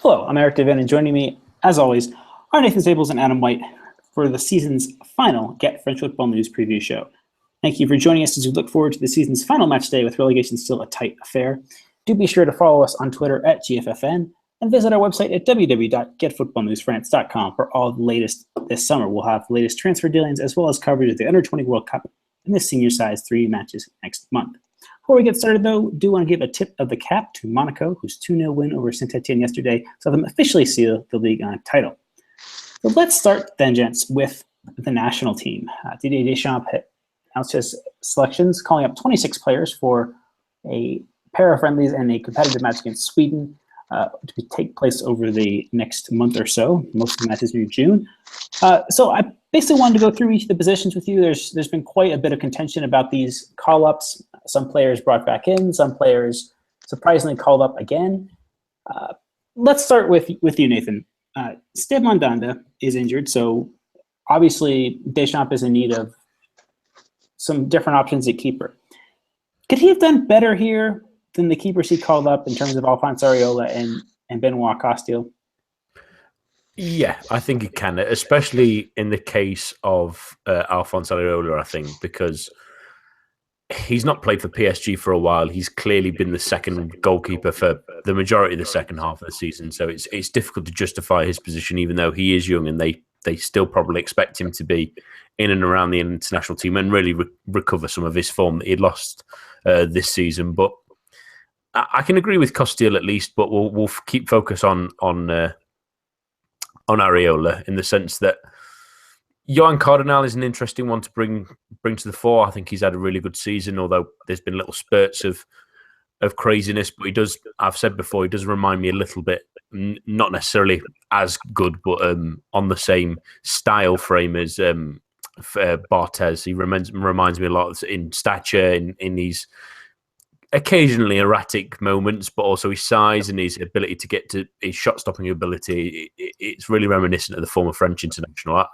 Hello, I'm Eric Devin, and joining me, as always, are Nathan Sables and Adam White for the season's final Get French Football News preview show. Thank you for joining us as we look forward to the season's final match day with relegation still a tight affair. Do be sure to follow us on Twitter at GFFN and visit our website at www.getfootballnewsfrance.com for all the latest this summer. We'll have the latest transfer dealings as well as coverage of the Under-20 World Cup and the senior size 3 matches next month. Before we get started, though, do want to give a tip of the cap to Monaco, whose 2-0 win over Saint-Etienne yesterday saw them officially seal the Ligue 1 title. So let's start then, gents, with the national team. Didier Deschamps announced his selections, calling up 26 players for a pair of friendlies and a competitive match against Sweden to take place over the next month or so. Most of the matches are in June. So I basically wanted to go through each of the positions with you. There's been quite a bit of contention about these call-ups. Some players brought back in, some players surprisingly called up again. Let's start with you, Nathan. Steve Mandanda is injured, so obviously Deschamps is in need of some different options at keeper. Could he have done better here than the keepers he called up in terms of Alphonse Areola and Benoit Costil? Yeah, I think he can, especially in the case of Alphonse Areola, I think, because he's not played for PSG for a while. He's clearly been the second goalkeeper for the majority of the second half of the season. So it's difficult to justify his position, even though he is young and they still probably expect him to be in and around the international team and really recover some of his form that he'd lost this season. But I can agree with Costil at least, but we'll keep focus on Areola in the sense that Johan Cardinal is an interesting one to bring to the fore. I think he's had a really good season, although there's been little spurts of craziness. But he does, I've said before, he does remind me a little bit, not necessarily as good, but on the same style frame as Barthez. He reminds me a lot in stature, in these occasionally erratic moments, but also his size and his ability to get to his shot-stopping ability. It's really reminiscent of the former French international.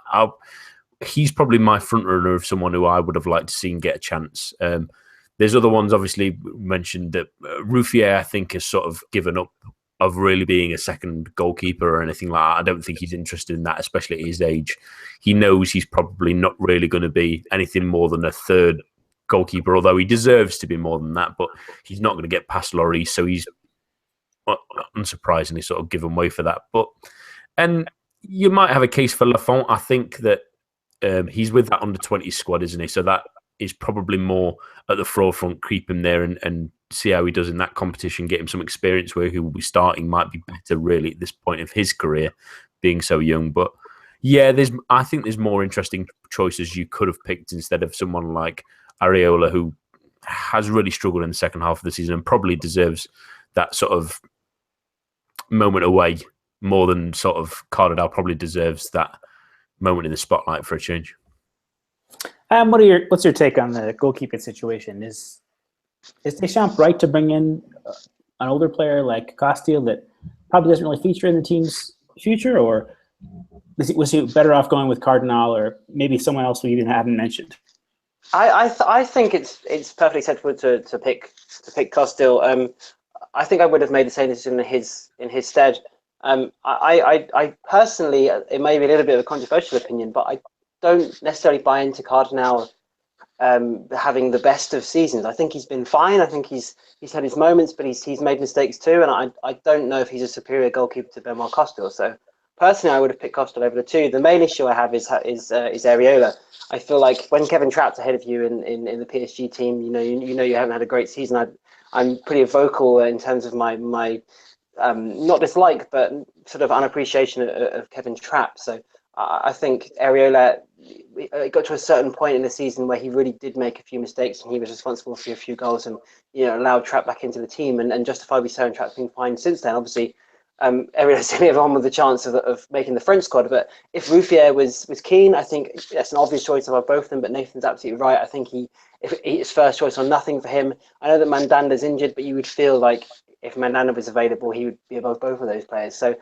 He's probably my front runner of someone who I would have liked to see get a chance. There's other ones, obviously, mentioned that Ruffier, I think, has sort of given up of really being a second goalkeeper or anything like that. I don't think he's interested in that, especially at his age. He knows he's probably not really going to be anything more than a third goalkeeper, although he deserves to be more than that, but he's not going to get past Lloris, so he's unsurprisingly sort of given way for that. And you might have a case for Lafont. I think that he's with that under-20 squad, isn't he? So that is probably more at the forefront, keep him there and see how he does in that competition, get him some experience where he will be starting might be better really at this point of his career, being so young. But yeah, I think there's more interesting choices you could have picked instead of someone like Areola, who has really struggled in the second half of the season and probably deserves that sort of moment away more than sort of Cardinal probably deserves that moment in the spotlight for a change. What's your take on the goalkeeping situation? Is Deschamps right to bring in an older player like Costil that probably doesn't really feature in the team's future, or was he better off going with Cardinal or maybe someone else we even haven't mentioned? I think it's perfectly acceptable to pick Costil. I think I would have made the same decision in his stead. I personally, it may be a little bit of a controversial opinion, but I don't necessarily buy into Cardinal having the best of seasons. I think he's been fine. I think he's had his moments, but he's made mistakes too. And I don't know if he's a superior goalkeeper to Benoit Costil. So personally, I would have picked Costil over the two. The main issue I have is Areola. I feel like when Kevin Trapp's ahead of you in the PSG team, you know you haven't had a great season. I'm pretty vocal in terms of my not dislike, but sort of unappreciation of Kevin Trapp. So I think Areola got to a certain point in the season where he really did make a few mistakes and he was responsible for a few goals and allowed Trapp back into the team and justifiably so, and Trapp's been fine since then. Obviously, Areola's only ever on with the chance of making the French squad, but if Ruffier was keen, I think that's an obvious choice about both of them. But Nathan's absolutely right. I think if his first choice or nothing for him. I know that Mandanda's injured, but you would feel like if Mandanda was available, he would be above both of those players. So,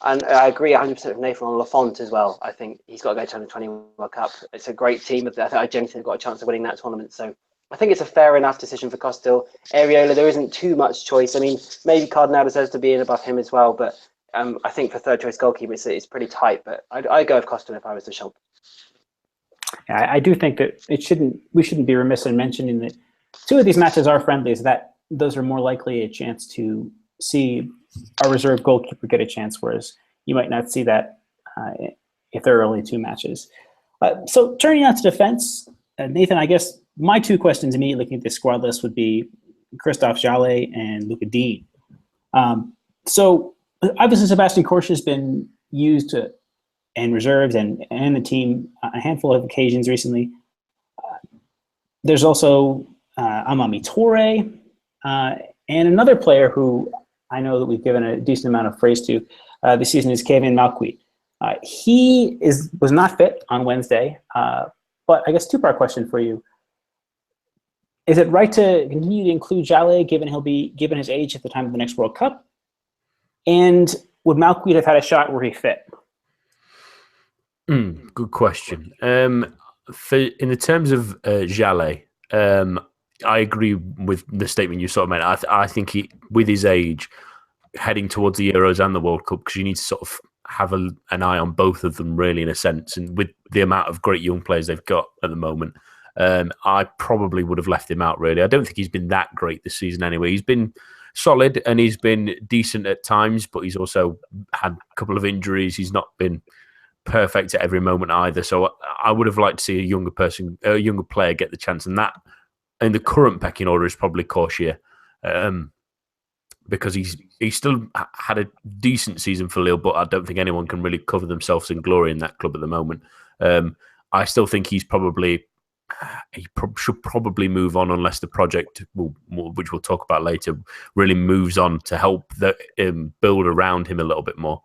and I agree 100% with Nathan on Lafont as well. I think he's got to go to the 20 World Cup. It's a great team. I think Argentina got a chance of winning that tournament. So I think it's a fair enough decision for Costil. Areola, there isn't too much choice. I mean, maybe Cardinal deserves to be in above him as well, but I think for third choice goalkeeper, it's pretty tight. But I'd go with Costin if I was the Schultz. I do think that we shouldn't be remiss in mentioning that two of these matches are friendlies. That those are more likely a chance to see a reserve goalkeeper get a chance, whereas you might not see that if there are only two matches. So turning out to defense, Nathan, I guess my two questions immediately looking at the squad list would be Christophe Jallet and Luca Dean. So obviously Sebastian Korsch has been used and reserves and the team a handful of occasions recently. There's also Amami Toure and another player who I know that we've given a decent amount of praise to this season is Kevin Malcuit. He was not fit on Wednesday, but I guess two-part question for you. Is it right to continue to include Jallet given he'll be given his age at the time of the next World Cup? And would Malcuit have had a shot were he fit? Good question. In the terms of Jallet, I agree with the statement you sort of made. I think he, with his age, heading towards the Euros and the World Cup, because you need to sort of have an eye on both of them, really, in a sense. And with the amount of great young players they've got at the moment, I probably would have left him out, really. I don't think he's been that great this season anyway. He's been solid and he's been decent at times, but he's also had a couple of injuries. He's not been perfect at every moment either. So I would have liked to see a younger player get the chance. And that, in the current pecking order, is probably Korsch, because he's still had a decent season for Lille, but I don't think anyone can really cover themselves in glory in that club at the moment. I still think he should probably move on unless the project, which we'll talk about later, really moves on to help build around him a little bit more.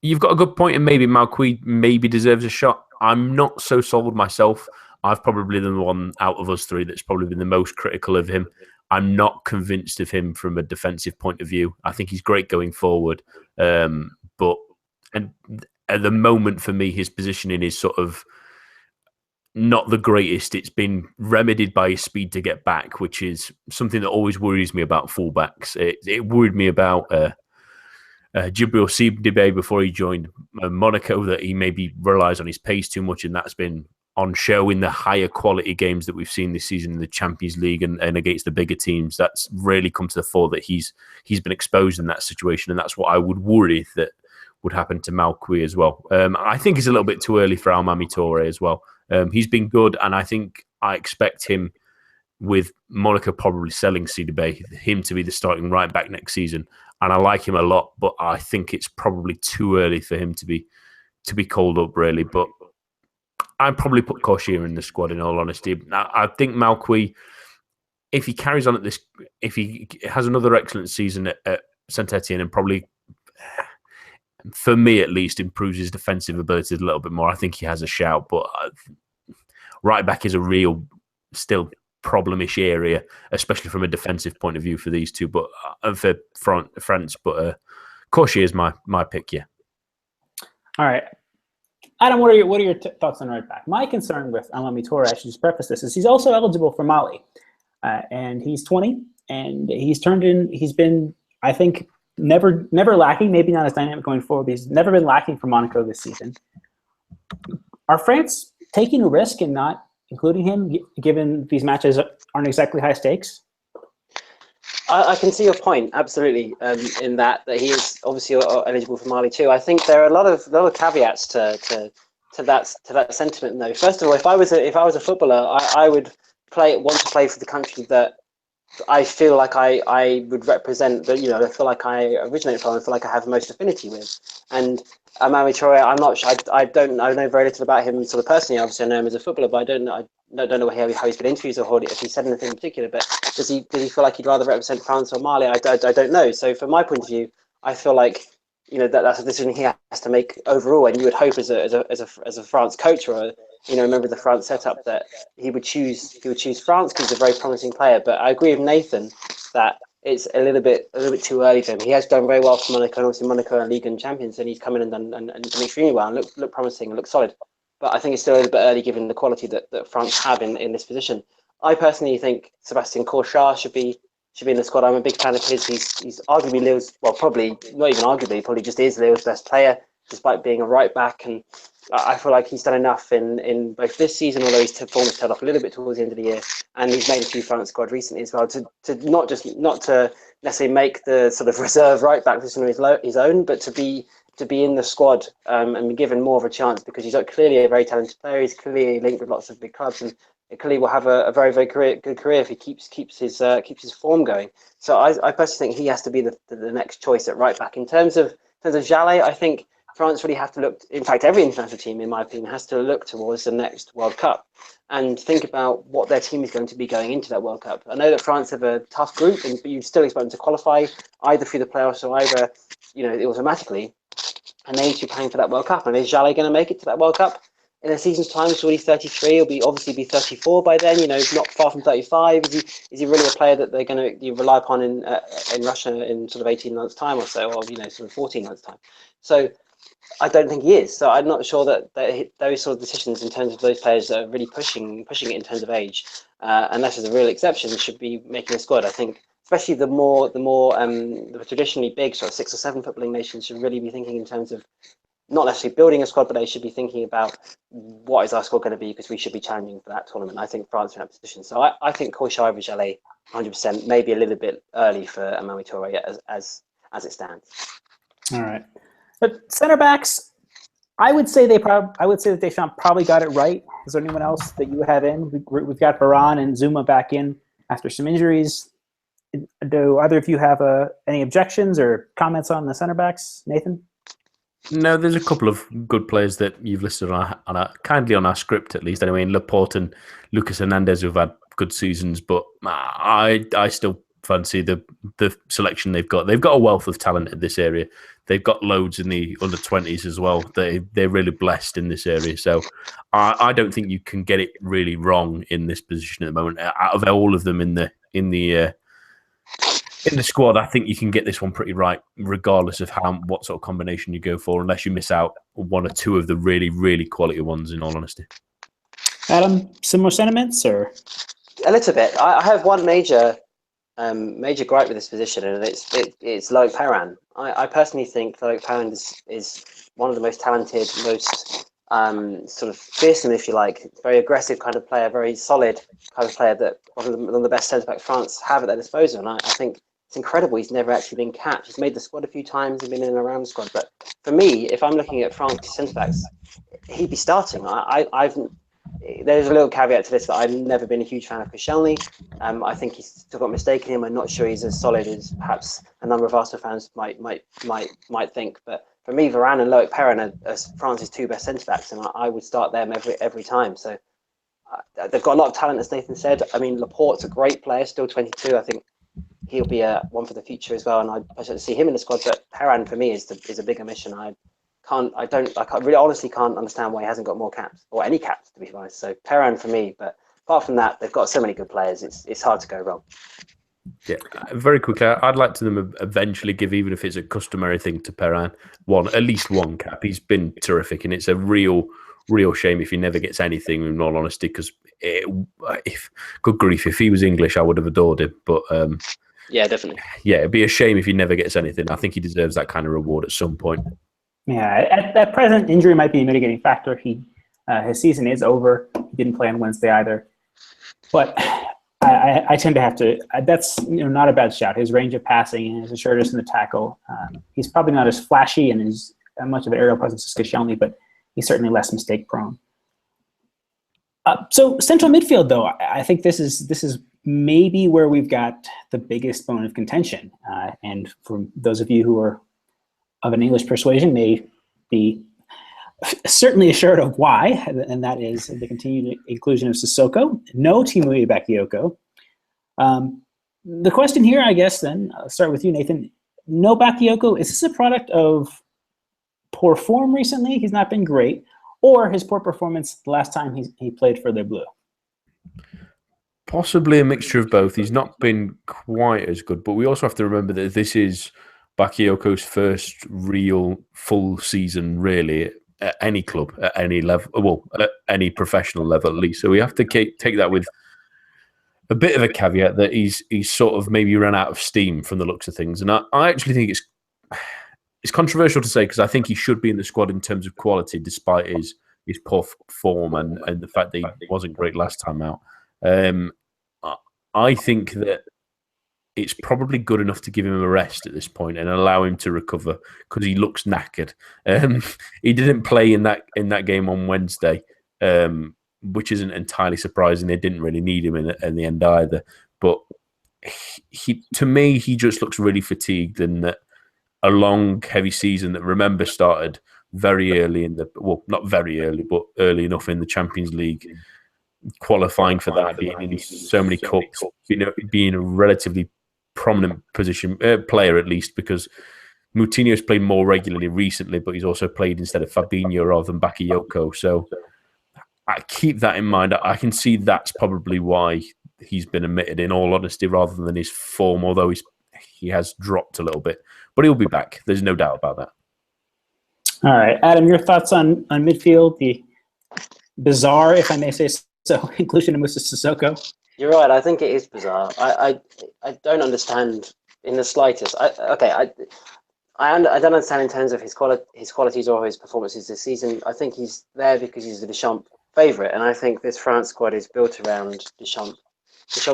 You've got a good point, and maybe Malcuit maybe deserves a shot. I'm not so sold myself. I've probably been the one out of us three that's probably been the most critical of him. I'm not convinced of him from a defensive point of view. I think he's great going forward. But at the moment, for me, his positioning is sort of not the greatest. It's been remedied by his speed to get back, which is something that always worries me about fullbacks. It worried me about Djibril Sidibe before he joined Monaco, that he maybe relies on his pace too much, and that's been on show in the higher quality games that we've seen this season in the Champions League and against the bigger teams. That's really come to the fore that he's been exposed in that situation, and that's what I would worry that would happen to Malcuit as well. I think it's a little bit too early for Amami Toure as well. He's been good, and I expect him, with Monaco probably selling Sidibe, him to be the starting right back next season. And I like him a lot, but I think it's probably too early for him to be called up, really. But I'd probably put Korsch in the squad, in all honesty. I think Malcuit, if he carries on if he has another excellent season at Saint-Etienne, and probably, for me at least, improves his defensive abilities a little bit more, I think he has a shout. But right back is a real, still problemish area, especially from a defensive point of view for these two. But for France, but Korsch is my pick. Yeah. All right, Adam, what are your thoughts on right back? My concern with Amami Toure, I should just preface this, is he's also eligible for Mali, and he's 20, and he's been, I think, never lacking. Maybe not as dynamic going forward, but he's never been lacking for Monaco this season. Are France taking a risk and not including him, given these matches aren't exactly high stakes? I can see your point, absolutely, in that he is obviously eligible for Mali too. I think there are a lot of caveats to that sentiment, though. First of all, if I was a footballer, I would want to play for the country that I feel like I would represent, that, I feel like I originate from, I feel like I have most affinity with. And Amami Toure, I'm not sure. I know very little about him sort of personally. Obviously, I know him as a footballer, but I don't know how he's been interviewed or if he said anything in particular. But does he feel like he'd rather represent France or Mali? I don't know. So from my point of view, I feel like that's a decision he has to make overall. And you would hope as a France coach or a member of the France setup that he would choose France because he's a very promising player. But I agree with Nathan that it's a little bit too early for him. He has done very well for Monaco, and obviously Monaco are League and champions, and he's come in and done extremely well and look promising and look solid. But I think it's still a little bit early given the quality that France have in this position. I personally think Sebastian Korsch should should be in the squad. I'm a big fan of his. He's arguably Lyon's, well, probably not even arguably, probably just is Lyon's best player, despite being a right back. And I feel like he's done enough in both this season, although his form has tailed off a little bit towards the end of the year, and he's made a few France squad recently as well, to not to necessarily make the sort of reserve right back position his own, but to be in the squad and be given more of a chance, because he's clearly a very talented player. He's clearly linked with lots of big clubs, and it clearly will have a very, very good career if he keeps his form going. So I personally think he has to be the next choice at right back. In terms of Jallet, I think France really have to look. In fact, every international team, in my opinion, has to look towards the next World Cup and think about what their team is going to be going into that World Cup. I know that France have a tough group, but you still expect them to qualify either through the playoffs or either, automatically. And they need to be playing for that World Cup. And is Jallet going to make it to that World Cup in a season's time? So he's 33. He'll obviously be 34 by then. Not far from 35. Is he really a player that they're going to rely upon in Russia in sort of 18 months' time or so, or sort of 14 months' time? So I don't think he is. So I'm not sure that those sort of decisions in terms of those players that are really pushing it in terms of age, unless there's a real exception, should be making a squad. I think especially the traditionally big sort of 6 or 7 footballing nations should really be thinking in terms of not necessarily building a squad, but they should be thinking about what is our squad going to be, because we should be challenging for that tournament. I think France are in that position. So I think Korshay over Jallet 100%, maybe a little bit early for Amami Touré as it stands. All right. But center backs, I would say that Deschamps probably got it right. Is there anyone else that you have in? We've got Varane and Zuma back in after some injuries. Do either of you have any objections or comments on the center backs, Nathan? No, there's a couple of good players that you've listed kindly on our script, at least. Anyway, Laporte and Lucas Hernandez, who've had good seasons, but I still fancy the selection they've got. They've got a wealth of talent in this area. They've got loads in the under-20s as well. They're really blessed in this area. So I don't think you can get it really wrong in this position at the moment. Out of all of them in the squad, I think you can get this one pretty right, regardless of what sort of combination you go for, unless you miss out one or two of the really, really quality ones, in all honesty. Adam, similar sentiments, or? A little bit. I have one major gripe with this position, and it's Loic Perrin. I personally think Loic Perrin is one of the most talented, most sort of fearsome, if you like, very aggressive kind of player, very solid kind of player that one of the best centre-back France have at their disposal. And I think it's incredible he's never actually been capped. He's made the squad a few times and been in and around the squad. But for me, if I'm looking at France centre-backs, he'd be starting. There's a little caveat to this that I've never been a huge fan of Koscielny. I think he's still got mistaken him. I'm not sure he's as solid as perhaps a number of Arsenal fans might think. But for me, Varane and Loic Perrin are France's 2 best centre backs, and I would start them every time. So they've got a lot of talent, as Nathan said. I mean, Laporte's a great player, still 22. I think he'll be one for the future as well, and I'd like to see him in the squad. But Perrin for me is a big omission. I really honestly can't understand why he hasn't got more caps, or any caps, to be honest. So Perrin for me, but apart from that, they've got so many good players. It's hard to go wrong. Yeah, very quickly, I'd like to them eventually give, even if it's a customary thing, to Perrin at least one cap. He's been terrific, and it's a real shame if he never gets anything, in all honesty, because good grief, if he was English, I would have adored him. But yeah, definitely. Yeah, it'd be a shame if he never gets anything. I think he deserves that kind of reward at some point. Yeah, at present, injury might be a mitigating factor. His season is over. He didn't play on Wednesday either. But I tend to have to. That's not a bad shout. His range of passing and his assuredness in the tackle. He's probably not as flashy and as much of an aerial presence as Koscielny, but he's certainly less mistake prone. So central midfield, though, I think this is maybe where we've got the biggest bone of contention. And for those of you who are of an English persuasion may be certainly assured of why, and that is the continued inclusion of Sissoko. No Timu Bakayoko. The question here, I guess, then, I'll start with you, Nathan. No Bakayoko, is this a product of poor form recently? He's not been great. Or his poor performance the last time he played for the Blue? Possibly a mixture of both. He's not been quite as good, but we also have to remember that this is Bakayoko's first real full season, really, at any club, at any level, well, at any professional level at least. So we have to take that with a bit of a caveat that he's sort of maybe run out of steam from the looks of things. And I actually think it's controversial to say because I think he should be in the squad in terms of quality despite his poor form and the fact that he wasn't great last time out. I think that it's probably good enough to give him a rest at this point and allow him to recover because he looks knackered. He didn't play in that game on Wednesday, which isn't entirely surprising. They didn't really need him in the end either. But to me, he just looks really fatigued, and that a long, heavy season that, remember, started very early not very early, but early enough in the Champions League, qualifying for that, being in so many cups, being a relatively prominent position player at least, because Moutinho's played more regularly recently, but he's also played instead of Fabinho rather than Bakayoko. So I keep that in mind. I can see that's probably why he's been omitted, in all honesty, rather than his form, although he has dropped a little bit. But he'll be back. There's no doubt about that. All right. Adam, your thoughts on midfield, the bizarre, if I may say so, inclusion of Moussa Sissoko? You're right. I think it is bizarre. I don't understand in the slightest. I don't understand in terms of his qualities or his performances this season. I think he's there because he's the Deschamps favourite, and I think this France squad is built around Deschamps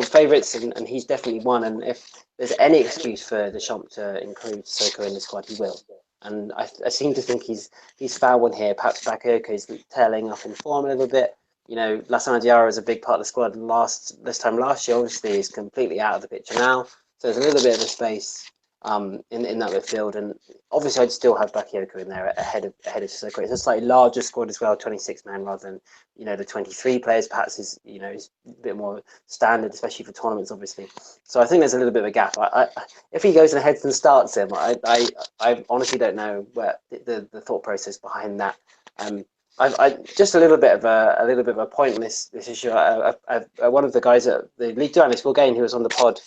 favourites, and he's definitely one. And if there's any excuse for Deschamps to include Sissoko in the squad, he will. And I seem to think he's found one here. Perhaps Bakayoko is tailing off in form a little bit. Lassana Diarra is a big part of the squad this time last year. Obviously, he's completely out of the picture now. So there's a little bit of a space in that midfield. And obviously, I'd still have Bakayoko in there ahead of Sissoko. It's a slightly larger squad as well, 26 men rather than the 23 players. Perhaps is a bit more standard, especially for tournaments, obviously. So I think there's a little bit of a gap. If he goes ahead and starts him, I honestly don't know where the thought process behind that. I just a little bit of a point on this issue. One of the guys at the Ligue 2 analyst, Will Gain, who was on the pod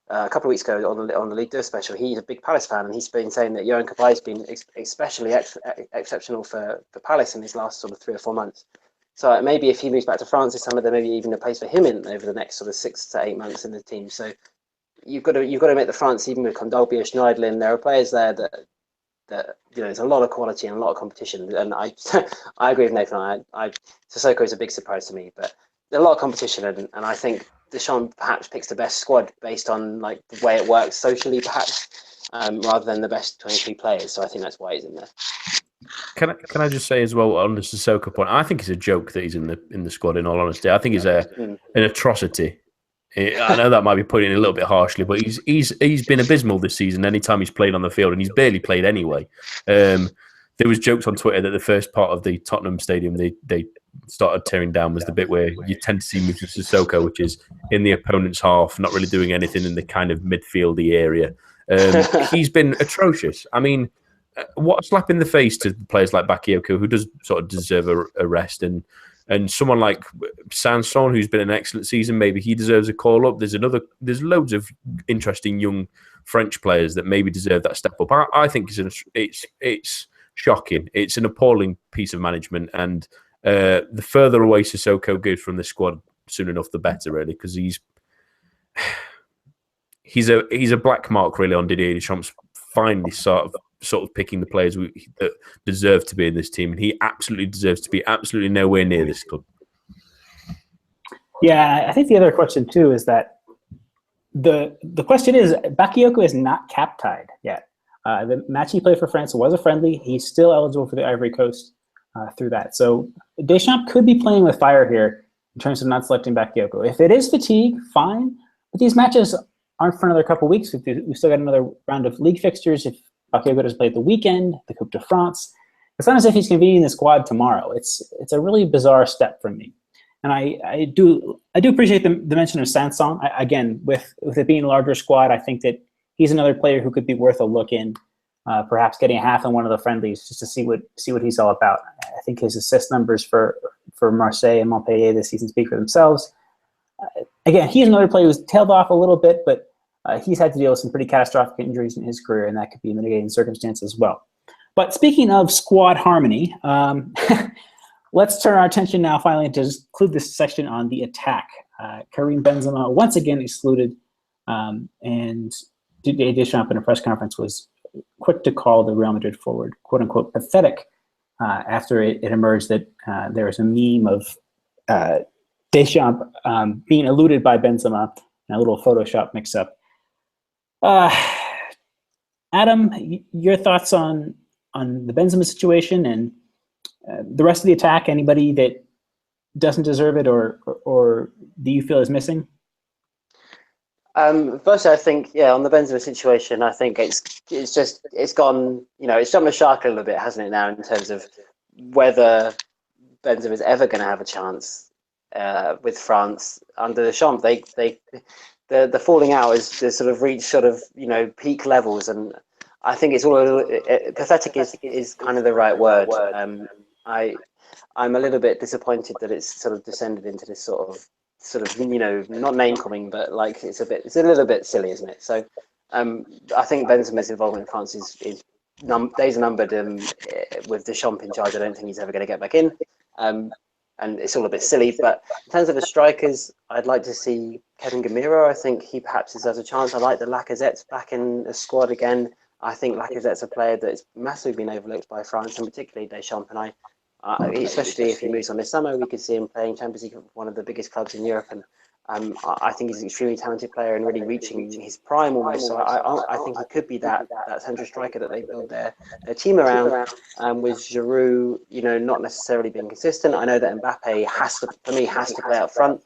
a couple of weeks ago on the Ligue 2 special, he's a big Palace fan, and he's been saying that Yohan Cabaye has been especially exceptional for Palace in his last sort of 3 or 4 months. So maybe if he moves back to France this summer, there may be even a place for him in over the next sort of 6 to 8 months in the team. So you've got to make the France, even with Kondogbia, Schneidlin, there are players there that there's a lot of quality and a lot of competition, and I agree with Nathan. Sissoko is a big surprise to me, but there's a lot of competition, and I think Deschamps perhaps picks the best squad based on the way it works socially, perhaps, rather than the best 23 players. So I think that's why he's in there. Can I just say as well on the Sissoko point? I think it's a joke that he's in the squad. In all honesty, I think he's an atrocity. I know that might be putting it a little bit harshly, but he's been abysmal this season. Anytime he's played on the field, and he's barely played anyway. There was jokes on Twitter that the first part of the Tottenham stadium they started tearing down was the bit where you tend to see Moussa Sissoko, which is in the opponent's half, not really doing anything in the kind of midfieldy area. He's been atrocious. I mean, what a slap in the face to players like Bakayoko, who does sort of deserve a rest, and someone like Sanson, who's been an excellent season, maybe he deserves a call up. There's loads of interesting young French players that maybe deserve that step up. I think it's shocking. It's an appalling piece of management, and the further away Sissoko goes from the squad, soon enough the better, really, because he's a black mark really on Didier Deschamps finally sort of picking the players that deserve to be in this team, and he absolutely deserves to be absolutely nowhere near this club. Yeah, I think the other question too is that the question is Bakayoko is not cap tied yet. The match he played for France was a friendly. He's still eligible for the Ivory Coast through that. So Deschamps could be playing with fire here in terms of not selecting Bakayoko. If it is fatigue, fine. But these matches aren't for another couple of weeks. We've still got another round of league fixtures. If Bakayoko doesn't play at the weekend, the Coupe de France, it's not as if he's convening the squad tomorrow. It's a really bizarre step from me. And I do appreciate the mention of Sanson. Again, with it being a larger squad, I think that he's another player who could be worth a look in, perhaps getting a half in one of the friendlies just to see what he's all about. I think his assist numbers for Marseille and Montpellier this season speak for themselves. Again, he's another player who's tailed off a little bit, but he's had to deal with some pretty catastrophic injuries in his career, and that could be a mitigating circumstance as well. But speaking of squad harmony, let's turn our attention now finally to conclude this section on the attack. Karim Benzema once again excluded, and Didier Deschamps in a press conference was quick to call the Real Madrid forward "quote unquote" pathetic after it emerged that there was a meme of Deschamps being eluded by Benzema in a little Photoshop mix-up. Adam, your thoughts on the Benzema situation and the rest of the attack? Anybody that doesn't deserve it, or do you feel is missing? Firstly, I think on the Benzema situation, I think it's gone. It's jumped the shark a little bit, hasn't it? Now in terms of whether Benzema is ever going to have a chance with France under Deschamps. The falling out is sort of reached peak levels, and I think it's all a little pathetic is kind of the right word. I'm a little bit disappointed that it's sort of descended into this sort of not name calling, but like it's a little bit silly, isn't it? So I think Benzema's involvement in France is days are numbered. With Deschamps in charge, I don't think he's ever going to get back in. And it's all a bit silly. But in terms of the strikers, I'd like to see Kevin Gamiro. I think he perhaps has a chance. I like the Lacazette's back in the squad again. I think Lacazette's a player that's massively been overlooked by France, and particularly Deschamps. And especially if he moves on this summer, we could see him playing Champions League for one of the biggest clubs in Europe. And I think he's an extremely talented player and really reaching his prime almost. So I think he could be that central striker that they build their team around. With Giroud, not necessarily being consistent. I know that Mbappe has to play up front.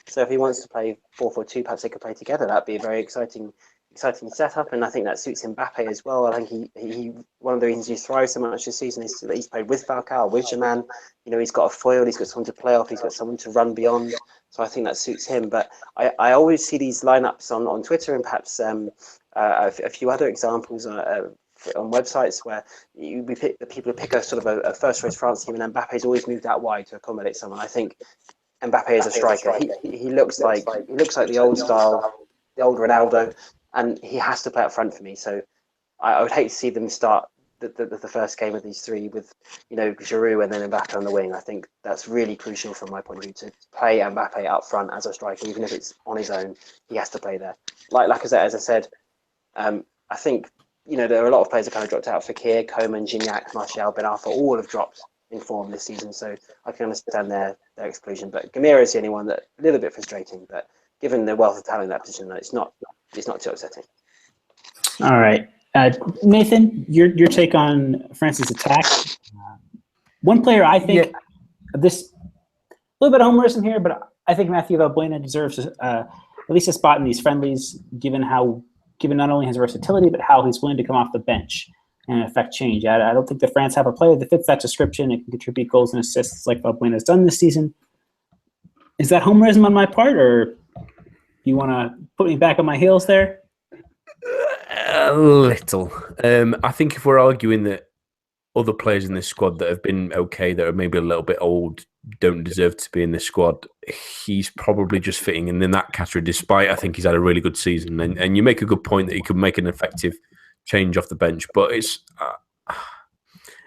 So if he wants to play 4-4-2, perhaps they could play together. That'd be a very exciting setup, and I think that suits Mbappe as well. I think he one of the reasons he thrives so much this season is that he's played with Falcao, with Germain. He's got a foil, he's got someone to play off, he's got someone to run beyond. So I think that suits him. But I always see these lineups on Twitter and perhaps a few other examples on websites where people pick a sort of a first-race France team, and Mbappe's always moved out wide to accommodate someone. I think Mbappe is a striker. He looks like the old style, the old Ronaldo. And he has to play up front for me. So I would hate to see them start the first game of these three with, Giroud and then Mbappe on the wing. I think that's really crucial from my point of view to play Mbappe up front as a striker, even if it's on his own. He has to play there. Like Lacazette, as I said, I think, there are a lot of players that kind of dropped out. Fekir, Coman, Gignac, Martial, Ben Arfa, all have dropped in form this season. So I can understand their exclusion. But Gamira is the only one that a little bit frustrating. But given the wealth of talent in that position, it's not too upsetting. All right. Nathan, your take on France's attack. One player I think this a little bit of homerism here, but I think Mathieu Valbuena deserves at least a spot in these friendlies, given not only his versatility, but how he's willing to come off the bench and affect change. I don't think the France have a player that fits that description and can contribute goals and assists like Valbuena has done this season. Is that homerism on my part, or you want to put me back on my heels there? A little. I think if we're arguing that other players in this squad that have been okay, that are maybe a little bit old, don't deserve to be in this squad, he's probably just fitting in that category, despite I think he's had a really good season. And you make a good point that he could make an effective change off the bench. But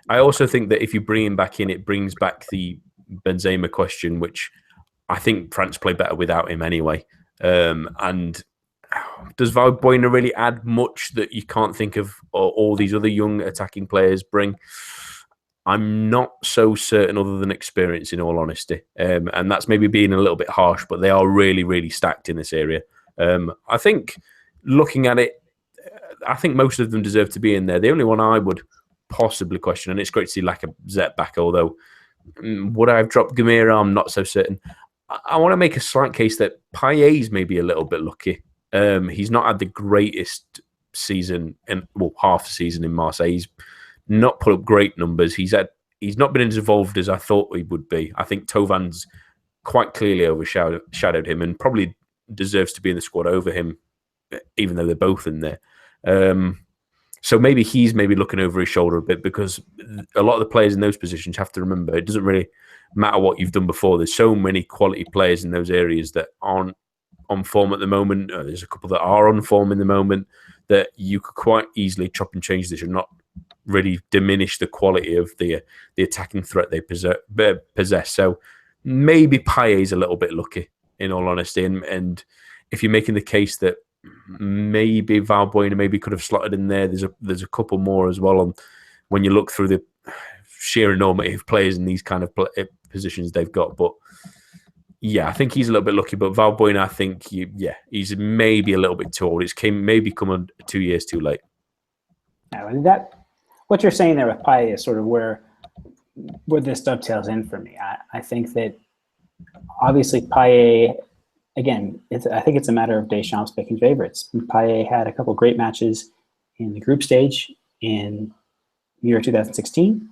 I also think that if you bring him back in, it brings back the Benzema question, which I think France play better without him anyway. And does Valbuena really add much that you can't think of all these other young attacking players bring? I'm not so certain, other than experience, in all honesty. And that's maybe being a little bit harsh, but they are really, really stacked in this area. I think looking at it, I think most of them deserve to be in there. The only one I would possibly question, and it's great to see Lacazette back, although would I have dropped Gamira? I'm not so certain. I want to make a slight case that Payet's maybe a little bit lucky. He's not had the greatest season, half season in Marseille. He's not put up great numbers. He's not been as involved as I thought he would be. I think Tovan's quite clearly overshadowed him and probably deserves to be in the squad over him, even though they're both in there. So maybe he's looking over his shoulder a bit, because a lot of the players in those positions have to remember it doesn't really matter what you've done before. There's so many quality players in those areas that aren't on form at the moment. There's a couple that are on form in the moment that you could quite easily chop and change this and not really diminish the quality of the attacking threat they possess. So maybe Payet's a little bit lucky. in all honesty. And if you're making the case that maybe Valbuena maybe could have slotted in there, there's a couple more as well. And when you look through the sheer enormity of players in these kind of positions they've got, but yeah, I think he's a little bit lucky. But Valbuena, I think he's maybe a little bit too old. It's maybe come 2 years too late. Yeah, and what you're saying there with Payet is sort of where this dovetails in for me. I think that obviously Payet, again, I think it's a matter of Deschamps picking favorites. Payet had a couple great matches in the group stage in year 2016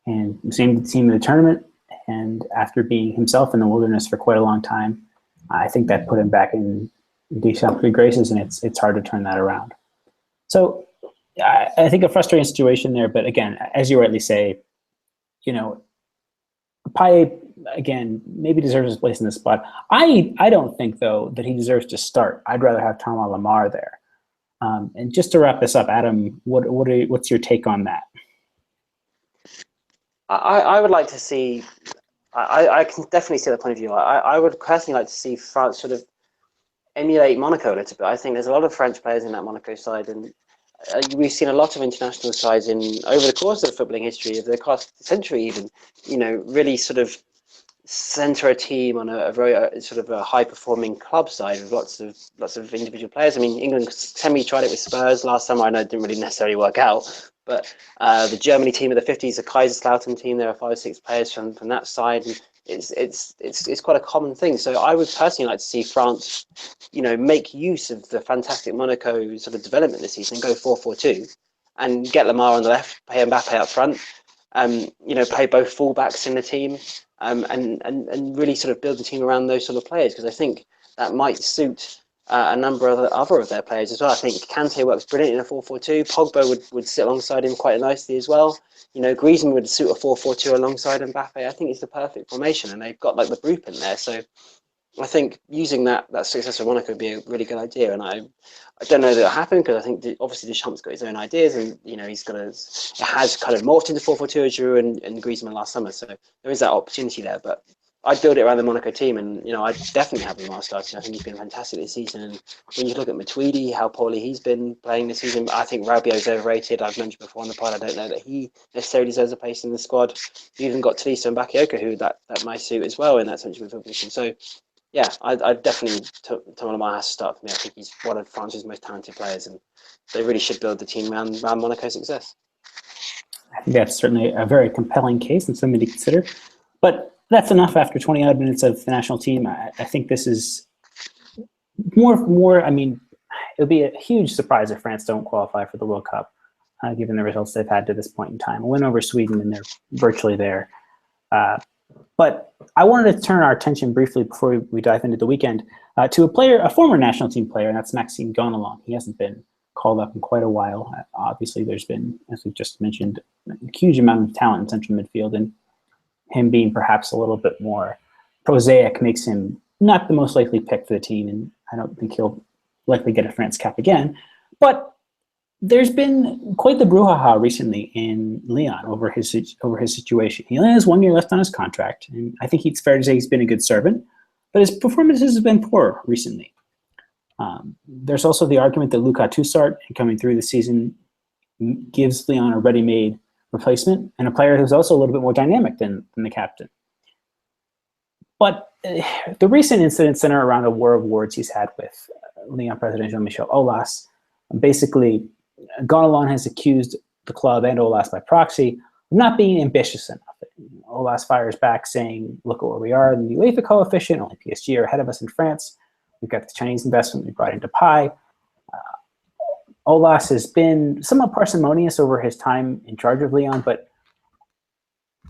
and same team in the tournament. And after being himself in the wilderness for quite a long time, I think that put him back in Deschamps' good graces, and it's hard to turn that around. So I think a frustrating situation there. But again, as you rightly say, Payet, again, maybe deserves his place in this spot. I don't think, though, that he deserves to start. I'd rather have Thomas Lemar there. And just to wrap this up, Adam, what's your take on that? I would like to see. I can definitely see the point of view. I would personally like to see France sort of emulate Monaco a little bit. I think there's a lot of French players in that Monaco side, and we've seen a lot of international sides over the course of the footballing history, of the past century even, really sort of center a team on a very sort of a high performing club side with lots of individual players. I mean, England tried it with Spurs last summer. I know it didn't really necessarily work out, but the Germany team of the 50s, the Kaiserslautern team, there are 5 or 6 players from that side. And it's quite a common thing. So I would personally like to see France, make use of the fantastic Monaco sort of development this season, go 4-4-2, and get Lemar on the left, play Mbappe up front, play both fullbacks in the team, and really sort of build the team around those sort of players, because I think that might suit a number of other of their players as well. I think Kante works brilliant in a 4-4-2. Pogba would sit alongside him quite nicely as well. Griezmann would suit a 4-4-2 alongside Mbappe. I think it's the perfect formation, and they've got like the blueprint there. So I think using that success of Monaco would be a really good idea. And I don't know that it'll happen, because I think obviously Deschamps got his own ideas, and it has kind of morphed into 4-4-2 as Giroud and Griezmann last summer. So there is that opportunity there, but I'd build it around the Monaco team, and I'd definitely have Lemar starting. I think he's been fantastic this season, and when you look at Matuidi, how poorly he's been playing this season, I think Rabiot's overrated. I've mentioned before on the pod, I don't know that he necessarily deserves a place in the squad. You even got Tolisso and Bakayoko, who that might suit as well in that central midfield position. So yeah, I'd definitely Thomas Lemar has to start for me. I think he's one of France's most talented players, and they really should build the team around Monaco's success. I think that's certainly a very compelling case and something to consider. But that's enough after 20-odd minutes of the national team. I think this is more. I mean, it would be a huge surprise if France don't qualify for the World Cup, given the results they've had to this point in time. A win over Sweden, and they're virtually there. But I wanted to turn our attention briefly before we dive into the weekend to a former national team player, and that's Maxime Gonalon. He hasn't been called up in quite a while. Obviously, there's been, as we've just mentioned, a huge amount of talent in central midfield, and him being perhaps a little bit more prosaic makes him not the most likely pick for the team, and I don't think he'll likely get a France cap again. But there's been quite the brouhaha recently in Lyon over his situation. He only has 1 year left on his contract, and I think it's fair to say he's been a good servant, but his performances have been poor recently. There's also the argument that Luka Toussaint, coming through the season, gives Lyon a ready-made replacement and a player who's also a little bit more dynamic than the captain. But the recent incidents center around a war of words he's had with Lyon president Jean-Michel Aulas. Basically, Gonalon has accused the club and Aulas by proxy of not being ambitious enough. Aulas fires back saying, look at where we are in the UEFA coefficient, only PSG are ahead of us in France. We've got the Chinese investment we brought into Pi. Aulas has been somewhat parsimonious over his time in charge of Lyon, but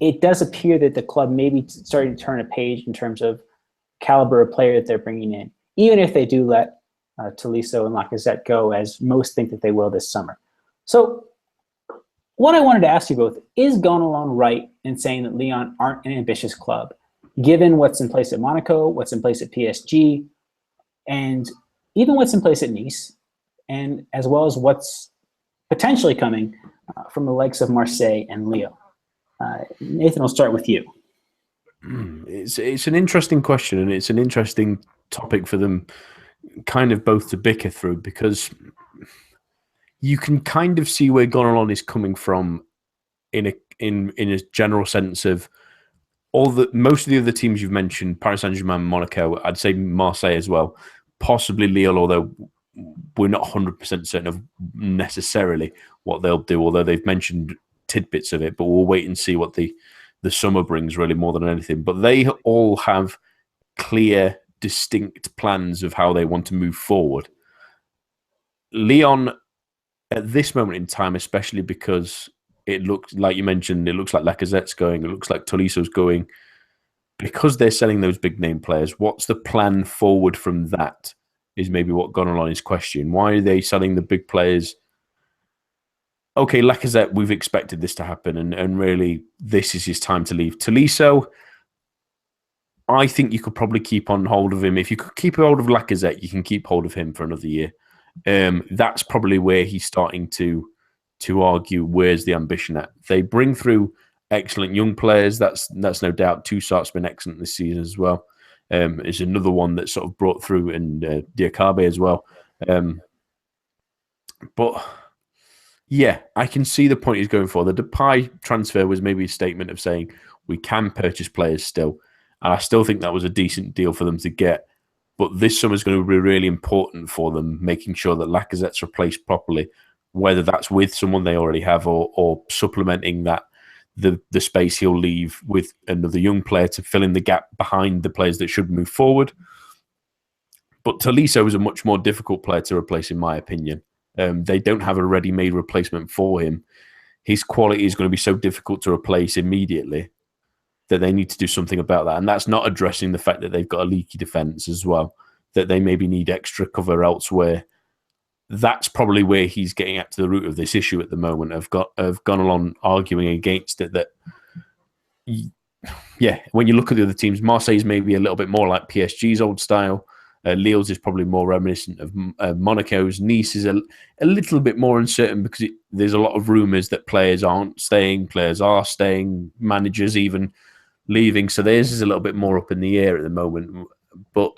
it does appear that the club may be starting to turn a page in terms of caliber of player that they're bringing in, even if they do let Tolisso and Lacazette go, as most think that they will this summer. So what I wanted to ask you both, is Gonalon right in saying that Lyon aren't an ambitious club, given what's in place at Monaco, what's in place at PSG, and even what's in place at Nice, and as well as what's potentially coming from the likes of Marseille and Lyon? Nathan, I'll start with you. It's an interesting question, and it's an interesting topic for them kind of both to bicker through, because you can kind of see where Gonalon is coming from in a general sense of most of the other teams you've mentioned, Paris Saint-Germain, Monaco, I'd say Marseille as well, possibly Lyon, although we're not 100% certain of necessarily what they'll do, although they've mentioned tidbits of it, but we'll wait and see what the summer brings really more than anything. But they all have clear, distinct plans of how they want to move forward. Lyon, at this moment in time, especially because it looks like you mentioned, it looks like Lacazette's going, it looks like Toliso's going, because they're selling those big name players. What's the plan forward from that is maybe what Gonalon is questioning. Why are they selling the big players? Okay, Lacazette, we've expected this to happen, and really this is his time to leave. Toliso, I think you could probably keep on hold of him. If you could keep hold of Lacazette, you can keep hold of him for another year. That's probably where he's starting to argue where's the ambition at. They bring through excellent young players. That's no doubt. Toussaint's been excellent this season as well. Is another one that sort of brought through, and Diakabe as well. But yeah, I can see the point he's going for. The Depay transfer was maybe a statement of saying we can purchase players still, and I still think that was a decent deal for them to get. But this summer is going to be really important for them, making sure that Lacazette's replaced properly, whether that's with someone they already have or supplementing that the space he'll leave with another young player to fill in the gap behind the players that should move forward. But Tolisso is a much more difficult player to replace, in my opinion. They don't have a ready-made replacement for him. His quality is going to be so difficult to replace immediately that they need to do something about that. And that's not addressing the fact that they've got a leaky defence as well, that they maybe need extra cover elsewhere. That's probably where he's getting at to the root of this issue at the moment. I've gone along arguing against it that, yeah, when you look at the other teams, Marseille's maybe a little bit more like PSG's old style. Lyon's is probably more reminiscent of Monaco's. Nice is a little bit more uncertain because there's a lot of rumours that players aren't staying, players are staying, managers even leaving. So theirs is a little bit more up in the air at the moment. But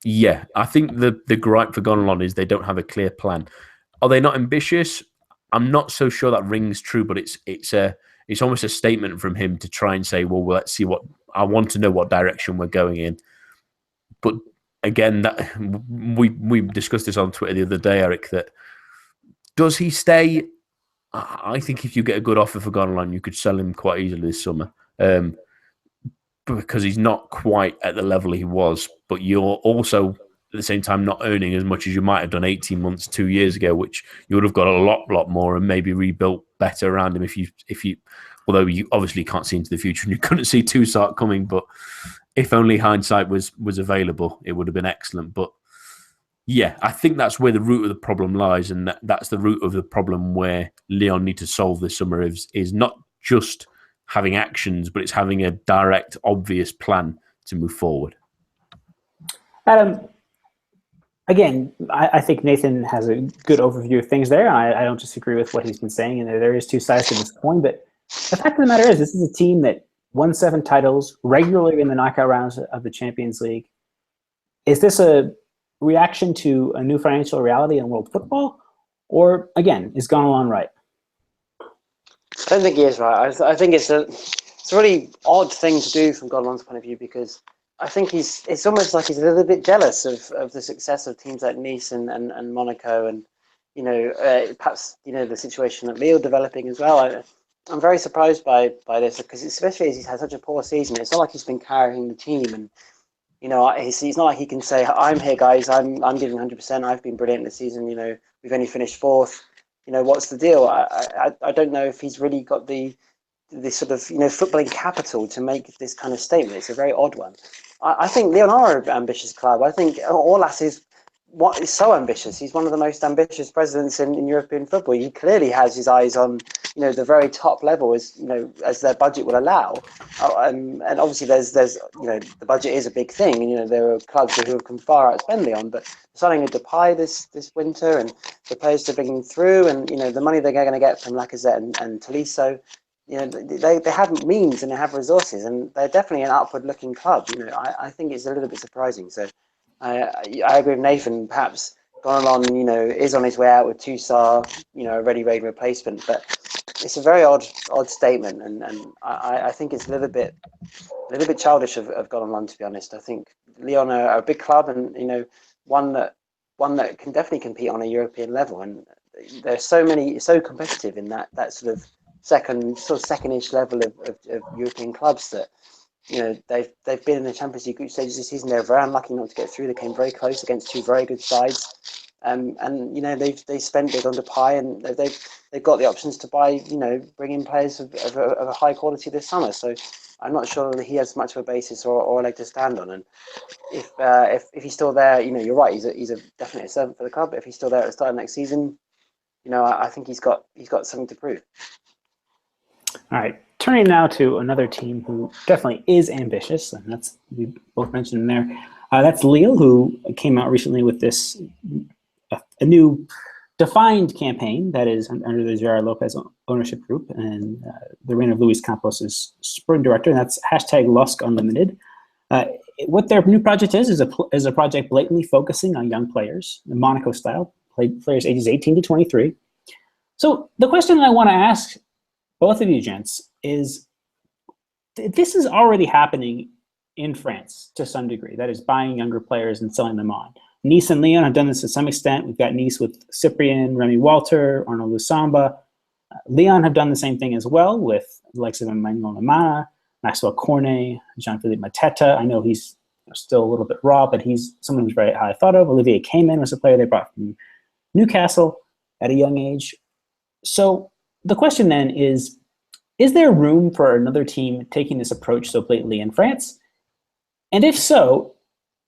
yeah, I think the gripe for Gonalon is they don't have a clear plan. Are they not ambitious? I'm not so sure that rings true, but it's almost a statement from him to try and say, well, let's see what I want to know what direction we're going in. But again, that we discussed this on Twitter the other day, Eric, that does he stay? I think if you get a good offer for Gonalon, you could sell him quite easily this summer. Because he's not quite at the level he was, but you're also at the same time not earning as much as you might have done 18 months, 2 years ago, which you would have got a lot more and maybe rebuilt better around him if you although you obviously can't see into the future and you couldn't see Toussaint coming, but if only hindsight was available, it would have been excellent. But yeah, I think that's where the root of the problem lies, and that's the root of the problem where Lyon need to solve this summer is not just having actions, but it's having a direct, obvious plan to move forward. Adam, again, I think Nathan has a good overview of things there. I don't disagree with what he's been saying, and there is two sides to this coin. But the fact of the matter is, this is a team that won 7 titles regularly in the knockout rounds of the Champions League. Is this a reaction to a new financial reality in world football? Or, again, is Gonalon right? I don't think he is right. I think it's a really odd thing to do from Gonalon's point of view, because I think it's almost like he's a little bit jealous of the success of teams like Nice and Monaco, and perhaps the situation at Lille developing as well. I'm very surprised by this, because especially as he's had such a poor season, it's not like he's been carrying the team, and he's not like he can say, "I'm here, guys. I'm giving 100%. I've been brilliant this season. We've only finished 4th. What's the deal?" I don't know if he's really got the sort of footballing capital to make this kind of statement. It's a very odd one. I think Lyon are an ambitious club. I think Orlas is so ambitious. He's one of the most ambitious presidents in European football. He clearly has his eyes on the very top level as their budget will allow. And obviously there's the budget is a big thing. There are clubs who can far outspend Lyon, but signing a Depay this winter, and the players they're bringing through, and the money they're going to get from Lacazette and Tolisso, they have means and they have resources, and they're definitely an upward looking club. I think it's a little bit surprising. So I agree with Nathan. Perhaps Gonalon, is on his way out with Toussaint, a ready-made replacement. But it's a very odd statement, and I think it's a little bit childish of Gonalon, to be honest. I think Lyon are a big club, and one that can definitely compete on a European level, and there's so competitive in that sort of second-ish level of European clubs that. They've been in the Champions League group stages this season. They're very unlucky not to get through. They came very close against two very good sides, and they spent big on Depay, and they've got the options to buy bring in players of a high quality this summer. So I'm not sure that he has much of a basis or a leg to stand on. And if he's still there, you're right. He's a definitely a servant for the club. But if he's still there at the start of next season, I think he's got something to prove. All right, turning now to another team who definitely is ambitious, and that's we both mentioned in there. That's Lille, who came out recently with this a new defined campaign that is under the Gerard Lopez ownership group, and the reign of Luis Campos is spring director, and that's #LOSC Unlimited. What their new project is a project blatantly focusing on young players, Monaco style, players ages 18 to 23. So the question that I want to ask both of you gents is, this is already happening in France to some degree. That is buying younger players and selling them on. Nice and Lyon have done this to some extent. We've got Nice with Cyprien, Remy Walter, Arnaud Lusamba. Lyon have done the same thing as well with the likes of Emmanuel Lamana, Maxwell Cornet, Jean-Philippe Mateta. I know he's still a little bit raw, but he's someone who's very high thought of. Olivier Cayman was a player they brought from Newcastle at a young age. So the question then is there room for another team taking this approach so blatantly in France? And if so,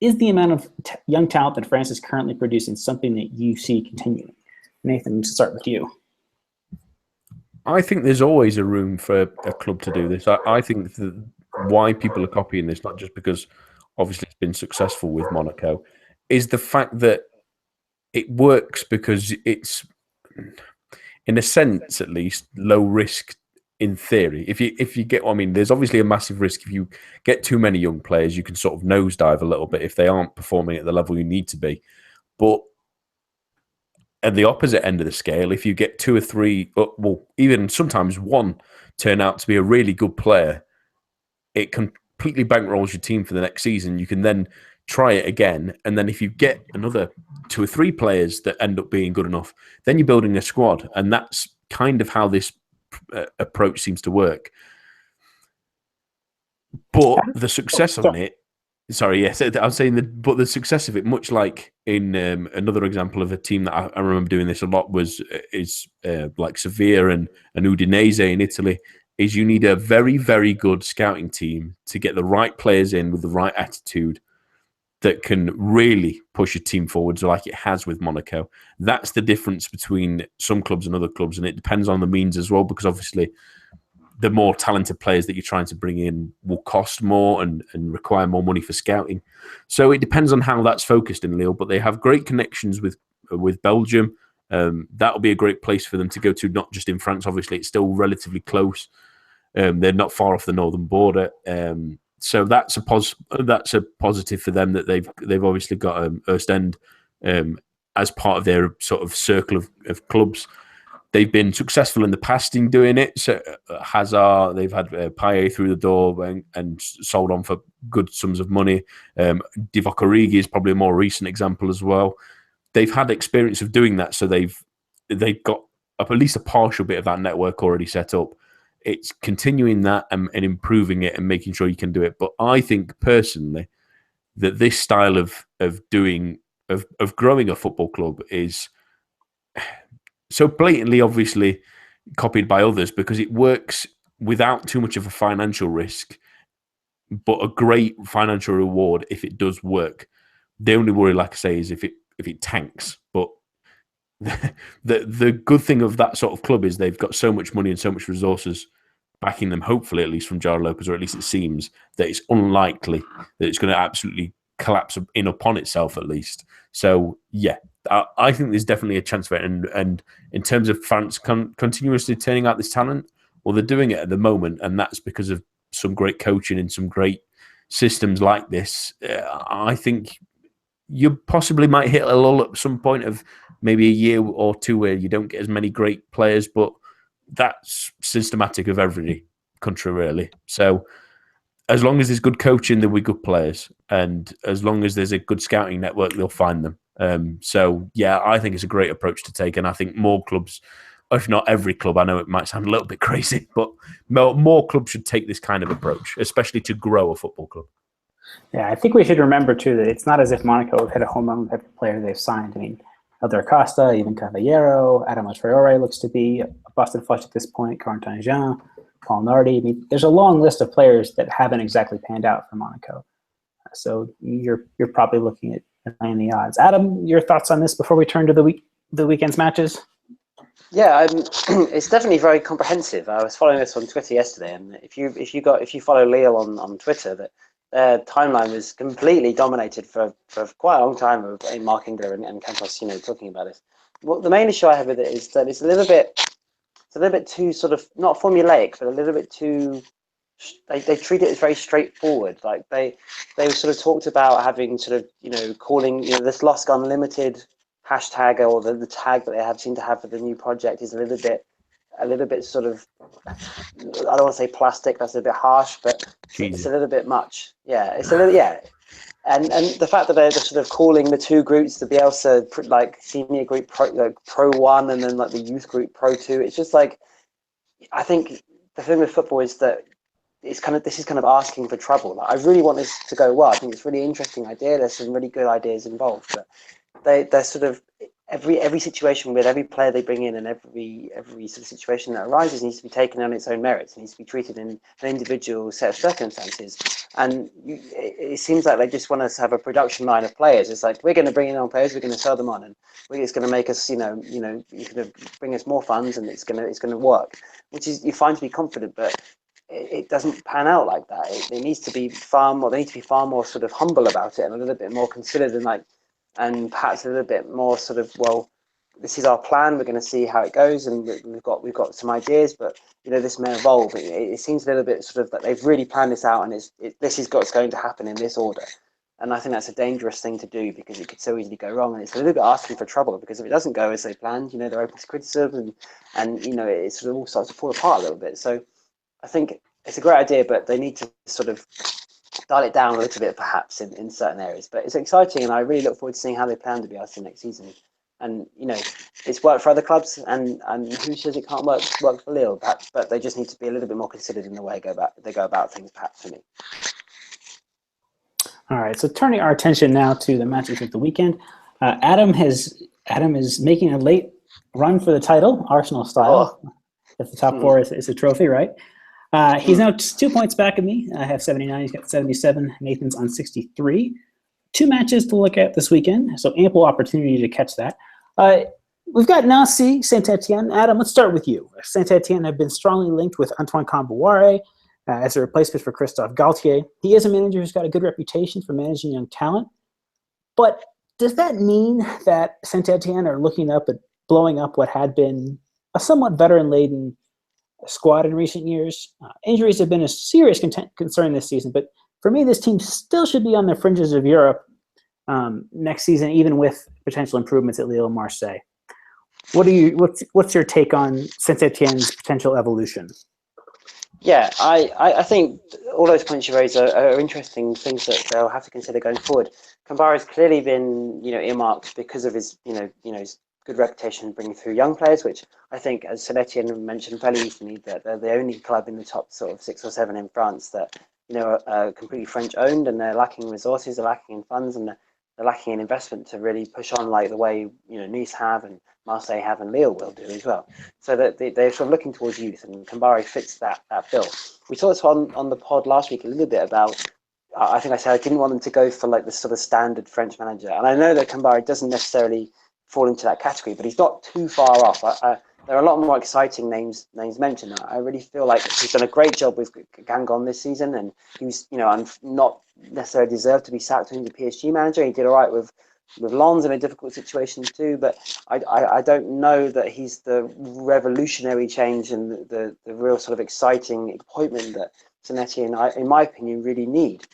is the amount of young talent that France is currently producing something that you see continuing? Nathan, to start with you. I think there's always a room for a club to do this. I think why people are copying this, not just because obviously it's been successful with Monaco, is the fact that it works because it's, in a sense at least, low risk in theory. If you get what I mean, there's obviously a massive risk if you get too many young players. You can sort of nosedive a little bit if they aren't performing at the level you need to be. But at the opposite end of the scale, if you get two or three, well, even sometimes one turn out to be a really good player, it completely bankrolls your team for the next season. You can then try it again, and then if you get another two or three players that end up being good enough, then you're building a squad, and that's kind of how this approach seems to work. But the success of it, I was saying but the success of it, much like in another example of a team that I remember doing this a lot is like Sevilla and Udinese in Italy, is you need a very, very good scouting team to get the right players in with the right attitude that can really push a team forwards like it has with Monaco. That's the difference between some clubs and other clubs, and it depends on the means as well, because obviously the more talented players that you're trying to bring in will cost more and require more money for scouting. So it depends on how that's focused in Lille, but they have great connections with Belgium. That'll be a great place for them to go to, not just in France. Obviously, it's still relatively close. They're not far off the northern border. So that's a positive for them that they've obviously got Ostend as part of their sort of circle of clubs. They've been successful in the past in doing it. So Hazard, they've had Payet through the door and sold on for good sums of money. Divock Origi is probably a more recent example as well. They've had experience of doing that, so they've got at least a partial bit of that network already set up. It's continuing that and improving it and making sure you can do it. But I think personally that this style of growing a football club is so blatantly, obviously, copied by others because it works without too much of a financial risk, but a great financial reward if it does work. The only worry, like I say, is if it tanks. But the good thing of that sort of club is they've got so much money and so much resources backing them, hopefully, at least from Gerard Lopez, or at least it seems that it's unlikely that it's going to absolutely collapse in upon itself, at least. So, yeah, I think there's definitely a chance for it. And in terms of France continuously turning out this talent, well, they're doing it at the moment, and that's because of some great coaching and some great systems like this. I think you possibly might hit a lull at some point of maybe a year or two where you don't get as many great players, but that's systematic of every country, really. So as long as there's good coaching, there'll be good players. And as long as there's a good scouting network, they'll find them. So, yeah, I think it's a great approach to take. And I think more clubs, if not every club, I know it might sound a little bit crazy, but more clubs should take this kind of approach, especially to grow a football club. Yeah, I think we should remember, too, that it's not as if Monaco have hit a home run with every player they've signed. I mean, Elder Acosta, even Caballero, Adam Traore looks to be a busted flush at this point, Corentin Jean, Paul Nardi. I mean, there's a long list of players that haven't exactly panned out for Monaco. So you're probably looking at playing the odds. Adam, your thoughts on this before we turn to the weekend's matches? Yeah, it's definitely very comprehensive. I was following this on Twitter yesterday, and if you follow Lyon on Twitter, that their timeline was completely dominated for quite a long time of Mark Ingler and Campos, talking about this. Well, the main issue I have with it is that it's a little bit too sort of not formulaic, but a little bit too. They treat it as very straightforward. Like they sort of talked about having sort of calling this Lusk Unlimited hashtag, or the tag that they seem to have for the new project is a little bit sort of, I don't want to say plastic, that's a bit harsh, but it's a little bit much. Yeah, it's a little, yeah. And the fact that they're sort of calling the two groups the Bielsa like senior group Pro 1 and then like the youth group Pro 2, it's just like, I think the thing with football is that this is kind of asking for trouble. Like, I really want this to go well. I think it's a really interesting idea. There's some really good ideas involved, but they're sort of every situation with every player they bring in and every sort of situation that arises needs to be taken on its own merits. It needs to be treated in an individual set of circumstances. And it seems like they just want us to have a production line of players. It's like, we're going to bring in our players, we're going to sell them on, and it's going to make us, you're going to bring us more funds, and it's going to work, which is, you find to be confident, but it doesn't pan out like that. They need to be far more sort of humble about it and a little bit more considered and perhaps a little bit more sort of, well, this is our plan. We're going to see how it goes, and we've got some ideas, but this may evolve. It seems a little bit sort of that they've really planned this out, and this is what's going to happen in this order. And I think that's a dangerous thing to do, because it could so easily go wrong, and it's a little bit asking for trouble, because if it doesn't go as they planned, they're open to criticism, and it sort of all starts to fall apart a little bit. So I think it's a great idea, but they need to sort of dial it down a little bit, perhaps in certain areas. But it's exciting, and I really look forward to seeing how they plan to be able to next season. And it's worked for other clubs, and who says it can't work for Lille? Perhaps, but they just need to be a little bit more considered in the way they go about things, perhaps, for me. All right, so turning our attention now to the matches of the weekend. Adam is making a late run for the title, Arsenal style. Oh. If the top four is a trophy, right? He's now 2 points back of me. I have 79. He's got 77. Nathan's on 63. 2 matches to look at this weekend, so ample opportunity to catch that. We've got Nancy, Saint-Etienne. Adam, let's start with you. Saint-Etienne have been strongly linked with Antoine Kombouaré as a replacement for Christophe Galtier. He is a manager who's got a good reputation for managing young talent. But does that mean that Saint-Etienne are looking up at blowing up what had been a somewhat veteran-laden squad in recent years? Injuries have been a serious concern this season, but for me, this team still should be on the fringes of Europe next season, even with potential improvements at Lille and Marseille. What's your take on Saint-Etienne's potential evolution? Yeah, I think all those points you raise are interesting things that they'll have to consider going forward. Kombouaré's clearly been earmarked because of his his good reputation bringing through young players, which I think, as Saint-Etienne mentioned fairly recently, that they're the only club in the top sort of 6 or 7 in France that are completely French owned, and they're lacking resources, they're lacking in funds, and they're lacking in investment to really push on like the way Nice have and Marseille have and Lille will do as well. So that they're sort of looking towards youth, and Kombouaré fits that bill. We saw this on the pod last week a little bit about. I think I said I didn't want them to go for like the sort of standard French manager, and I know that Kombouaré doesn't necessarily fall into that category, but he's not too far off. There are a lot more exciting names mentioned. I really feel like he's done a great job with Gangon this season, and he's not necessarily deserved to be sacked when he's a PSG manager. He did all right with Lens in a difficult situation too, but I don't know that he's the revolutionary change and the real sort of exciting appointment that Saint-Etienne, in my opinion, really need.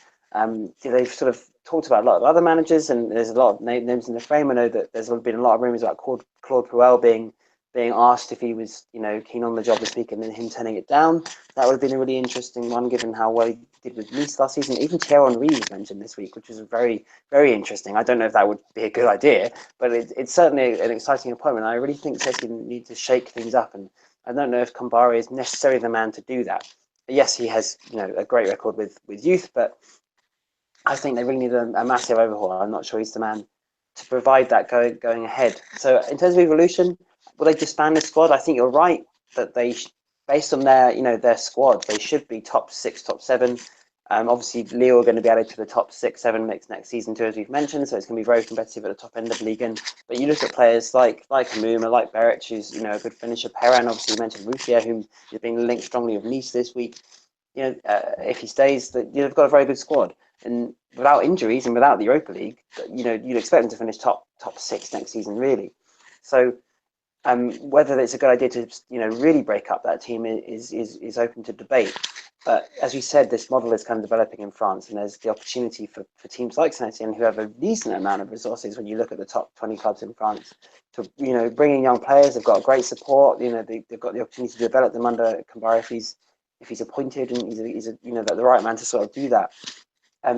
They've sort of talked about a lot of other managers, and there's a lot of names in the frame. I know that there's been a lot of rumours about Claude Puel being asked if he was, keen on the job this week, and then him turning it down. That would have been a really interesting one, given how well he did with Nice last season. Even Thierry Henry was mentioned this week, which is very, very interesting. I don't know if that would be a good idea, but it's certainly an exciting appointment. I really think Chelsea need to shake things up, and I don't know if Kambari is necessarily the man to do that. Yes, he has, a great record with youth, but I think they really need a massive overhaul. I'm not sure he's the man to provide that going ahead. So in terms of evolution, will they disband the squad? I think you're right that they, based on their squad, they should be top 6, top 7. Obviously, Lyon are going to be added to the top 6, 7 next season too, as we've mentioned. So it's going to be very competitive at the top end of the league. But you look at players like Hamuma, like Beric, who's a good finisher. Perrin, obviously you mentioned Routier, whom is being linked strongly with Nice this week. If he stays, that you've got a very good squad. And without injuries and without the Europa League, you'd expect them to finish top 6 next season, really. So whether it's a good idea to really break up that team is open to debate. But as we said, this model is kind of developing in France, and there's the opportunity for teams like Saint-Etienne, who have a decent amount of resources when you look at the top 20 clubs in France, to bring in young players. They've got great support. They've got the opportunity to develop them under Kambari if he's appointed, and he's the right man to sort of do that.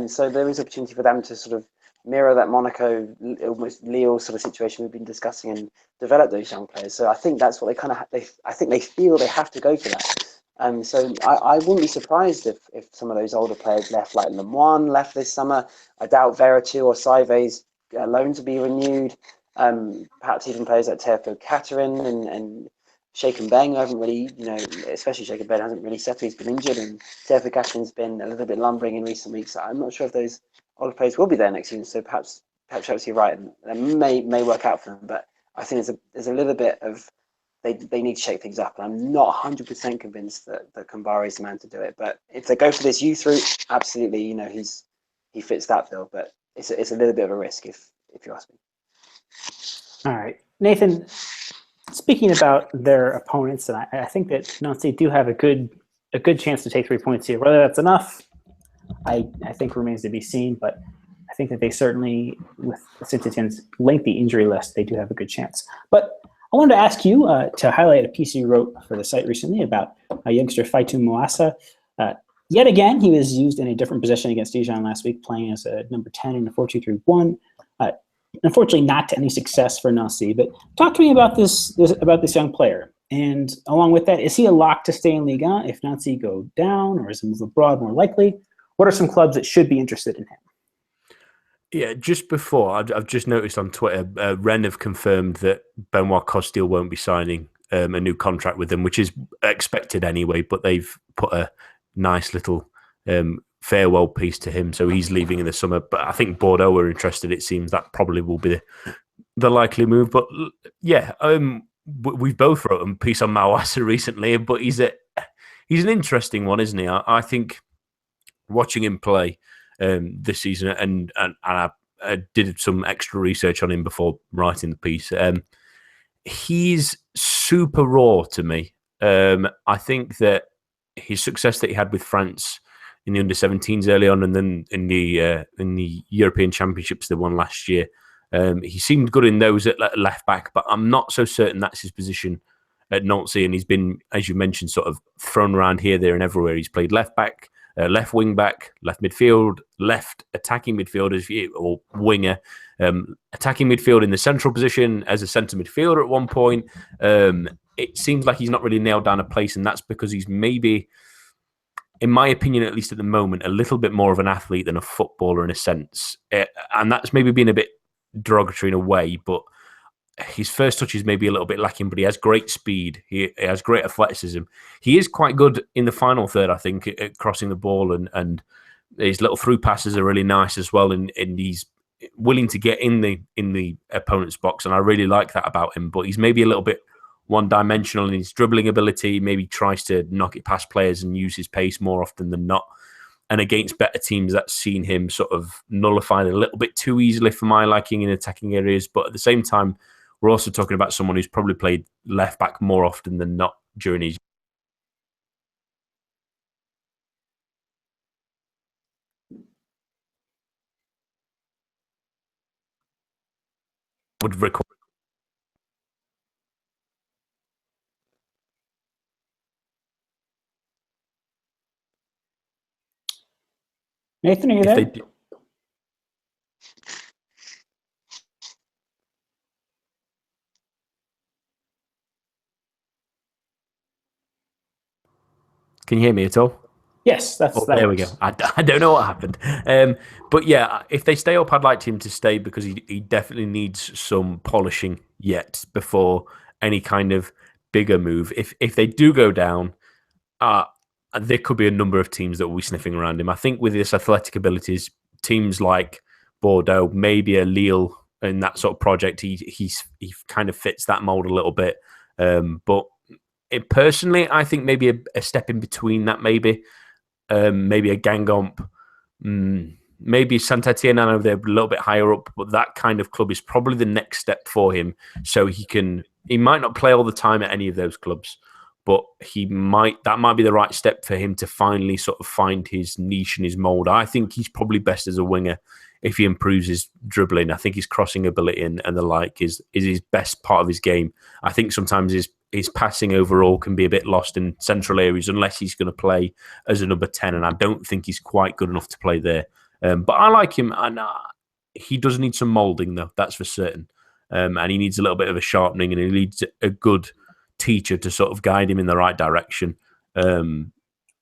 So there is opportunity for them to sort of mirror that Monaco, almost Lille sort of situation we've been discussing, and develop those young players. So I think that's what they kind of I think they feel they have to go for that. So I wouldn't be surprised if some of those older players left, like Lemoine left this summer. I doubt Veratu or Saive's loan to be renewed. Perhaps even players like Tefo Catherine and Shaken Beng haven't really, especially Shaken Beng hasn't really settled. He's been injured, and Tefo Catherine's been a little bit lumbering in recent weeks. I'm not sure if those older players will be there next season. So perhaps you're right, and that may work out for them. But I think there's a little bit of they need to shake things up. And I'm not 100% convinced that Kambari is the man to do it. But if they go for this youth route, absolutely, he fits that bill. But it's a little bit of a risk if you ask me. All right, Nathan. Speaking about their opponents, and I think that Nancy do have a good chance to take 3 points here. Whether that's enough, I think remains to be seen. But I think that they certainly, with Saint-Etienne's lengthy injury list, they do have a good chance. But I wanted to ask you to highlight a piece you wrote for the site recently about youngster Faitou Moassa. Yet again, he was used in a different position against Dijon last week, playing as a number 10 in a 4-2-3-1. Unfortunately, not to any success for Nancy. But talk to me about this young player. And along with that, is he a lock to stay in Ligue 1 if Nancy go down, or is a move abroad more likely? What are some clubs that should be interested in him? Yeah, just before, I've just noticed on Twitter, Rennes have confirmed that Benoit Costil won't be signing a new contract with them, which is expected anyway, but they've put a nice little farewell piece to him, so he's leaving in the summer. But I think Bordeaux are interested. It seems that probably will be the likely move. But yeah, we've both wrote a piece on Moassa recently, but he's an interesting one, isn't he? I think watching him play this season, and I did some extra research on him before writing the piece. He's super raw to me. I think that his success that he had with France in the under-17s early on, and then in the European Championships they won last year, he seemed good in those at left back, but I'm not so certain that's his position at Nancy. And he's been, as you mentioned, sort of thrown around here, there, and everywhere. He's played left back, left wing back, left midfield, left attacking midfielder or winger, attacking midfield in the central position as a centre midfielder at one point. It seems like he's not really nailed down a place, and that's because he's maybe, in my opinion, at least at the moment, a little bit more of an athlete than a footballer in a sense. And that's maybe been a bit derogatory in a way, but his first touch is maybe a little bit lacking, but he has great speed. He has great athleticism. He is quite good in the final third, I think, at crossing the ball, and his little through passes are really nice as well, and he's willing to get in the opponent's box, and I really like that about him. But he's maybe a little bit one-dimensional in his dribbling ability, maybe tries to knock it past players and use his pace more often than not. And against better teams, that's seen him sort of nullified a little bit too easily for my liking in attacking areas. But at the same time, we're also talking about someone who's probably played left back more often than not during his. would require. Nathan, are you there? Can you hear me at all? Yes, there we go. I don't know what happened. But yeah, if they stay up, I'd like him to stay because he definitely needs some polishing yet before any kind of bigger move. If they do go down, there could be a number of teams that will be sniffing around him. I think with his athletic abilities, teams like Bordeaux, maybe a Lille in that sort of project, he kind of fits that mold a little bit. But personally, I think maybe a step in between that, maybe a Guingamp, maybe Saint-Etienne. I know they're a little bit higher up, but that kind of club is probably the next step for him. So he might not play all the time at any of those clubs, but that might be the right step for him to finally sort of find his niche and his mold. I think he's probably best as a winger if he improves his dribbling. I think his crossing ability and the like is his best part of his game. I think sometimes his passing overall can be a bit lost in central areas unless he's going to play as a number 10, and I don't think he's quite good enough to play there. But I like him, and he does need some moulding, though, that's for certain. And he needs a little bit of a sharpening, and he needs a good teacher to sort of guide him in the right direction.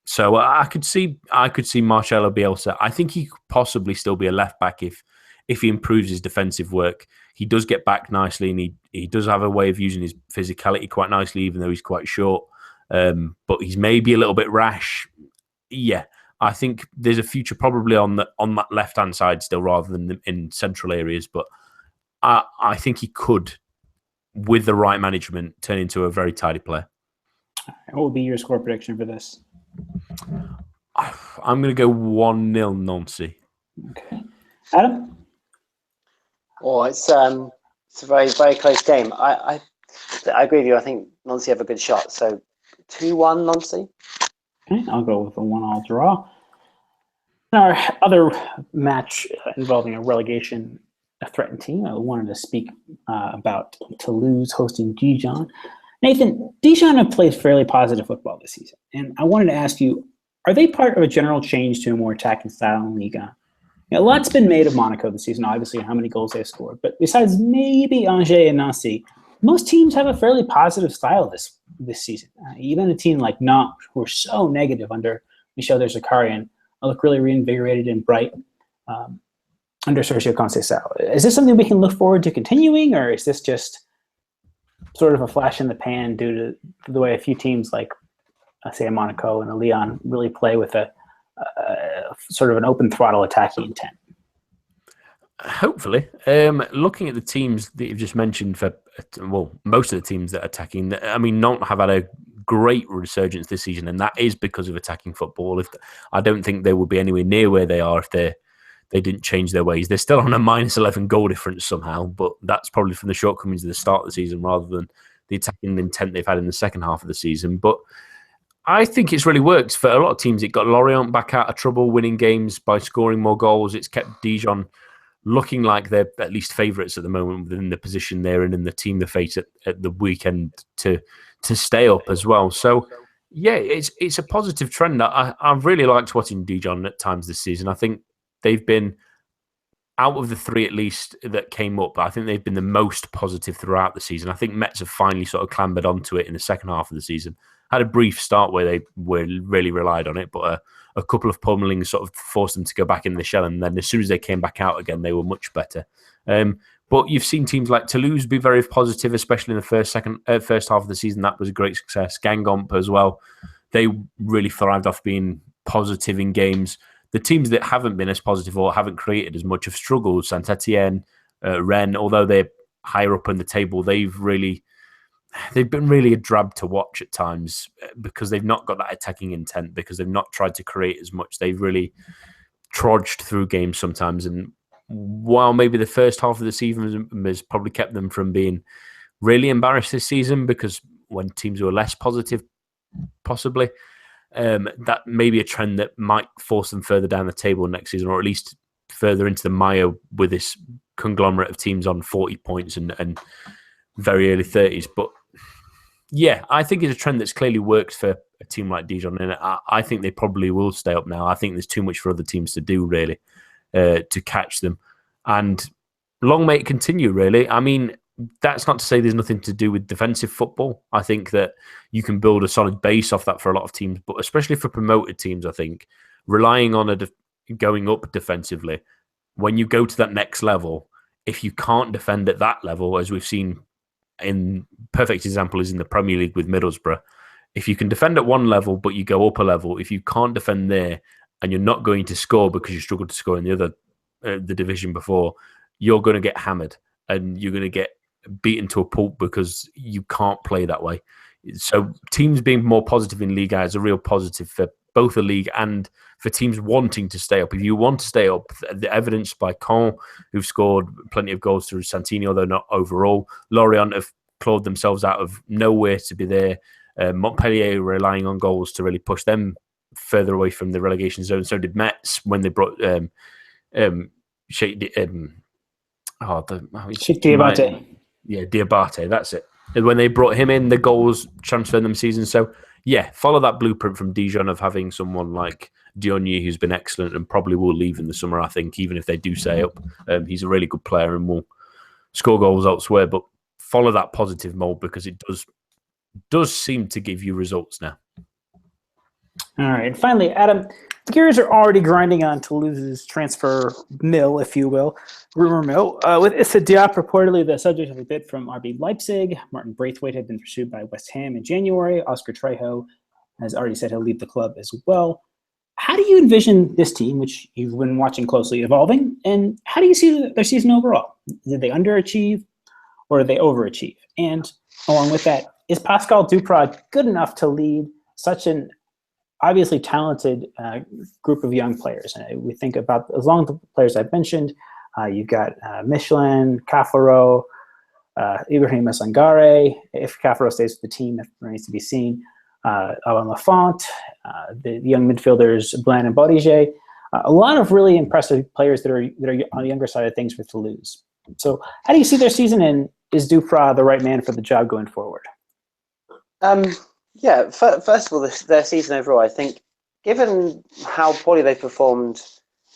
So I could see Marcelo Bielsa. I think he could possibly still be a left back if he improves his defensive work. He does get back nicely, and he does have a way of using his physicality quite nicely, even though he's quite short. But he's maybe a little bit rash. Yeah, I think there's a future probably on that left-hand side still rather than in central areas. But I think he could, with the right management, turn into a very tidy player. What would be your score prediction for this? I'm going to go 1-0 Nancy. Okay. Adam? Oh, it's a very, very close game. I agree with you. I think Nancy have a good shot. So 2-1 Nancy. Okay, I'll go with a 1-1 draw. Our other match involving a relegation threatened team, I wanted to speak about Toulouse hosting Dijon. Nathan, Dijon have played fairly positive football this season, and I wanted to ask you, are they part of a general change to a more attacking style in Liga? A lot's been made of Monaco this season, obviously, and how many goals they've scored. But besides maybe Angers and Nancy, most teams have a fairly positive style this season. Even a team like Nantes, who are so negative under Michel de Zakarian, look really reinvigorated and bright under Sergio Conceição. Is this something we can look forward to continuing, or is this just sort of a flash in the pan due to the way a few teams like, say, a Monaco and a Lyon really play with a sort of an open throttle attacking intent? Hopefully. Looking at the teams that you've just mentioned, most of the teams that are attacking, I mean, Nantes have had a great resurgence this season, and that is because of attacking football. I don't think they would be anywhere near where they are if they didn't change their ways. They're still on a -11 goal difference somehow, but that's probably from the shortcomings of the start of the season rather than the attacking intent they've had in the second half of the season. But I think it's really worked for a lot of teams. It got Lorient back out of trouble, winning games by scoring more goals. It's kept Dijon looking like they're at least favourites at the moment within the position they're in and the team they face at the weekend to stay up as well. So, yeah, it's a positive trend. I've really liked watching Dijon at times this season. I think they've been, out of the three at least that came up, I think they've been the most positive throughout the season. I think Metz have finally sort of clambered onto it in the second half of the season. Had a brief start where they really relied on it, but a couple of pummelings sort of forced them to go back in the shell, and then as soon as they came back out again, they were much better. But you've seen teams like Toulouse be very positive, especially in the first half of the season. That was a great success. Guingamp as well. They really thrived off being positive in games. The teams that haven't been as positive or haven't created as much have struggled. Saint-Etienne, Rennes, although they're higher up on the table, they've been really a drab to watch at times because they've not got that attacking intent, because they've not tried to create as much. They've really trudged through games sometimes. And while maybe the first half of the season has probably kept them from being really embarrassed this season, because when teams were less positive, possibly, that may be a trend that might force them further down the table next season, or at least further into the mire with this conglomerate of teams on 40 points and very early 30s. But yeah, I think it's a trend that's clearly worked for a team like Dijon, and I think they probably will stay up now. I think there's too much for other teams to do, really, to catch them. And long may it continue, really. I mean, that's not to say there's nothing to do with defensive football. I think that you can build a solid base off that for a lot of teams, but especially for promoted teams, I think relying on going up defensively, when you go to that next level, if you can't defend at that level, as we've seen in perfect example is in the Premier League with Middlesbrough, if you can defend at one level, but you go up a level, if you can't defend there and you're not going to score because you struggled to score in the other, the division before, you're going to get hammered and you're going to get beaten to a pulp because you can't play that way. So teams being more positive in Liga is a real positive for both the league and for teams wanting to stay up. If you want to stay up, the evidence by Caen, who've scored plenty of goals through Santini, although not overall. Lorient have clawed themselves out of nowhere to be there. Montpellier relying on goals to really push them further away from the relegation zone. So did Metz when they brought Sheikh Diabate. Yeah, Diabate, that's it. And when they brought him in, the goals transferred them season. So, yeah, follow that blueprint from Dijon of having someone like Diony, who's been excellent and probably will leave in the summer, I think, even if they do stay up. He's a really good player and will score goals elsewhere. But follow that positive mold because it does seem to give you results now. All right. And finally, Adam, the gears are already grinding on Toulouse's transfer mill, if you will, rumor mill, with Issa Diop reportedly the subject of a bid from RB Leipzig. Martin Braithwaite had been pursued by West Ham in January. Oscar Trejo has already said he'll leave the club as well. How do you envision this team, which you've been watching closely, evolving? And how do you see their season overall? Did they underachieve or did they overachieve? And along with that, is Pascal Duprat good enough to lead such an obviously talented group of young players? And we think about, as long as the players I've mentioned, you've got Michelin, Cafaro, Ibrahim Sangare, if Cafaro stays with the team, that remains to be seen. Alain Lafont, the young midfielders, Blanc and Bodiger. A lot of really impressive players that are on the younger side of things for Toulouse. So how do you see their season, and is Duprat the right man for the job going forward? Yeah, first of all, their season overall, I think, given how poorly they performed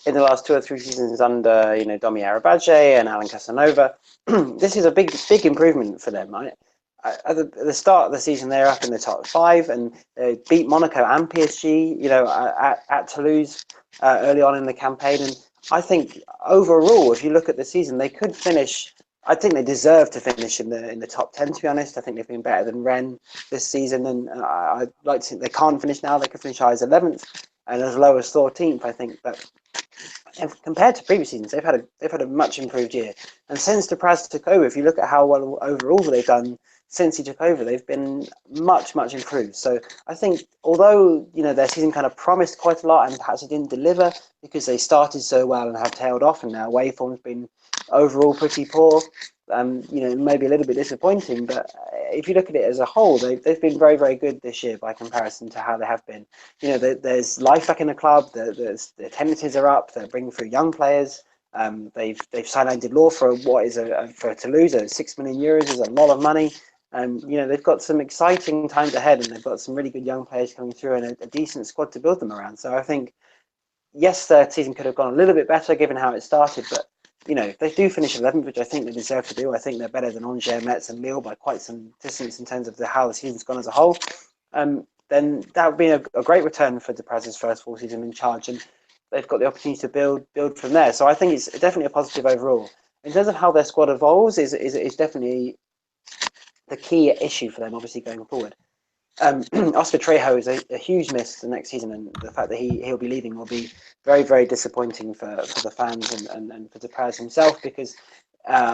in the last 2 or 3 seasons under, Domi Arabadje and Alan Casanova, this is a big improvement for them, right? At the start of the season, they're up in the top 5 and they beat Monaco and PSG, at Toulouse early on in the campaign. And I think overall, if you look at the season, they could finish. I think they deserve to finish in the top 10. To be honest, I think they've been better than Rennes this season, and I'd like to think they can't finish now. They could finish high as 11th and as low as 14th. I think, but compared to previous seasons, they've had a much improved year. And since Dupraz took over, if you look at how well overall they've done since he took over, they've been much improved. So I think, although their season kind of promised quite a lot and perhaps it didn't deliver because they started so well and have tailed off, and their away form's been overall pretty poor, maybe a little bit disappointing. But if you look at it as a whole, they've been very, very good this year by comparison to how they have been. There's life back in the club. The attendances are up. They're bringing through young players. They've signed Law for what is for Toulouse, €6 million is a lot of money. They've got some exciting times ahead, and they've got some really good young players coming through and a decent squad to build them around. So I think, yes, their season could have gone a little bit better given how it started, but if they do finish 11th, which I think they deserve to do, I think they're better than Angers, Metz and Lille by quite some distance in terms of how the season's gone as a whole. Then that would be a great return for Dupraz's first full season in charge, and they've got the opportunity to build from there. So I think it's definitely a positive overall. In terms of how their squad evolves, is definitely the key issue for them, obviously, going forward. Oscar Trejo is a huge miss the next season, and the fact that he'll be leaving will be very, very disappointing for the fans and for Dupraz himself, because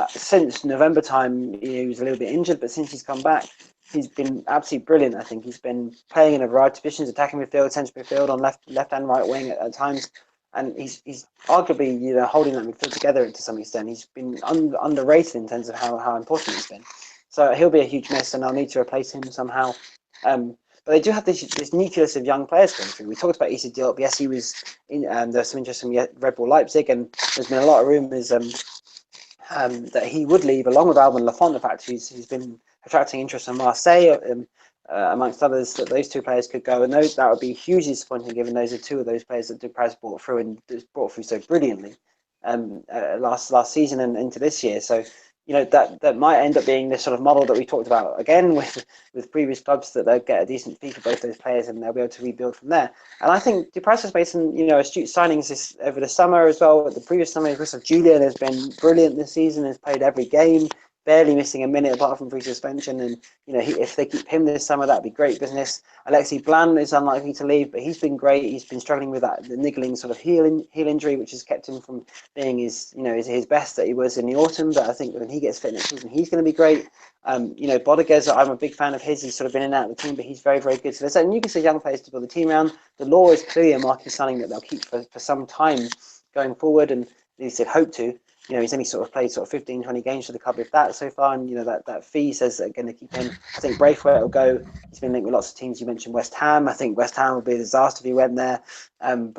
since November time he was a little bit injured, but since he's come back, he's been absolutely brilliant. I think he's been playing in a variety of positions, attacking midfield, central midfield, on left and right wing at times, and he's arguably holding that midfield together to some extent. He's been underrated in terms of how important he's been. So he'll be a huge miss, and they'll need to replace him somehow. But they do have this nucleus of young players coming through. We talked about Issa Diop. Yes, he was in. There's some interest in Red Bull Leipzig, and there's been a lot of rumours that he would leave, along with Alban Lafont, the fact who's been attracting interest in Marseille, amongst others, that those two players could go, and that would be hugely disappointing, given those are two of those players that Dupraz brought through so brilliantly last season and into this year. So that might end up being this sort of model that we talked about again with previous clubs, that they'll get a decent fee for both those players and they'll be able to rebuild from there. And I think Dupraz has made some astute signings over the summer as well. The previous summer, Julian has been brilliant this season, has played every game, barely missing a minute apart from free suspension. And if they keep him this summer, that'd be great business. Alexis Blanc is unlikely to leave, but he's been great. He's been struggling with the niggling sort of heel injury, which has kept him from being his best that he was in the autumn. But I think when he gets fit next season, he's going to be great. Bodegues, I'm a big fan of his. He's sort of been in and out of the team, but he's very, very good. So there's a nucleus of young players to build the team around. The Law is clearly a marquee signing that they'll keep for some time going forward, and at least they'd hope to. He's only sort of played 15, 20 games for the club, if that, so far, and that fee says they're going to keep him. I think Braithwaite will go. He's been linked with lots of teams. You mentioned West Ham. I think West Ham would be a disaster if he went there. It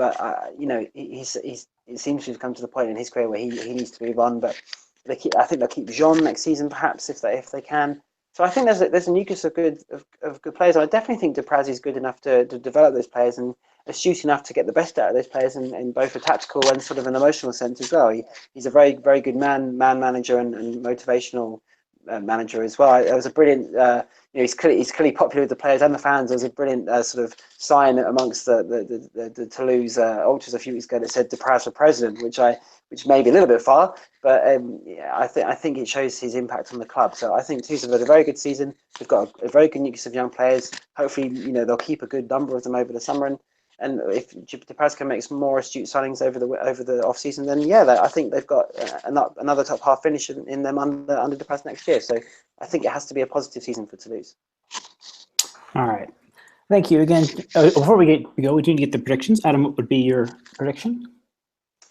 seems to have come to the point in his career where he needs to move on. But I think they'll keep Jean next season, perhaps, if they can. So I think there's a nucleus of good players. I definitely think Dupraz is good enough to develop those players and astute enough to get the best out of those players in both a tactical and sort of an emotional sense as well. He's a very, very good man manager and motivational manager as well. It was a brilliant. He's clearly popular with the players and the fans. There was a brilliant sort of sign amongst the Toulouse ultras a few weeks ago that said Dupraz for president, which may be a little bit far, but I think it shows his impact on the club. So I think Toulouse have had a very good season. They've got a very good nucleus of young players. Hopefully, they'll keep a good number of them over the summer. And if Dupraz can make some more astute signings over the off season, then I think they've got another top half finish in them under Dupraz next year. So I think it has to be a positive season for Toulouse. All right, thank you again. Before we go, we do need to get the predictions. Adam, what would be your prediction?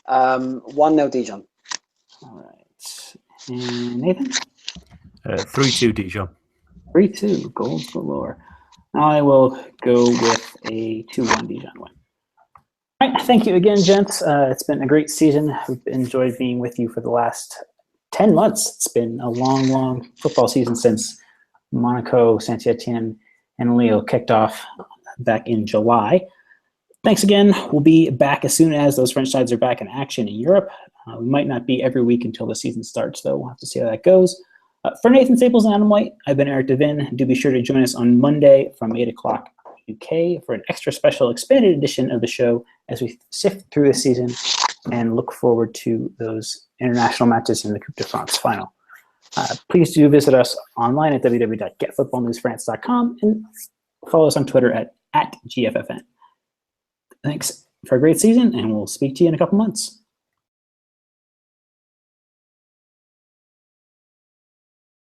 1-0 Dijon. All right, and Nathan. 3-2 Dijon. 3-2 goals galore. I will go with a 2-1 Dijon win. All right, thank you again, gents. It's been a great season. I've enjoyed being with you for the last 10 months. It's been a long, long football season since Monaco, Saint-Etienne, and Lyon kicked off back in July. Thanks again. We'll be back as soon as those French sides are back in action in Europe. We might not be every week until the season starts, though. We'll have to see how that goes. For Nathan Staples and Adam White, I've been Eric Devin. Do be sure to join us on Monday from 8 o'clock UK for an extra special expanded edition of the show as we sift through the season and look forward to those international matches in the Coupe de France final. Please do visit us online at www.getfootballnewsfrance.com and follow us on Twitter at GFFN. Thanks for a great season, and we'll speak to you in a couple months.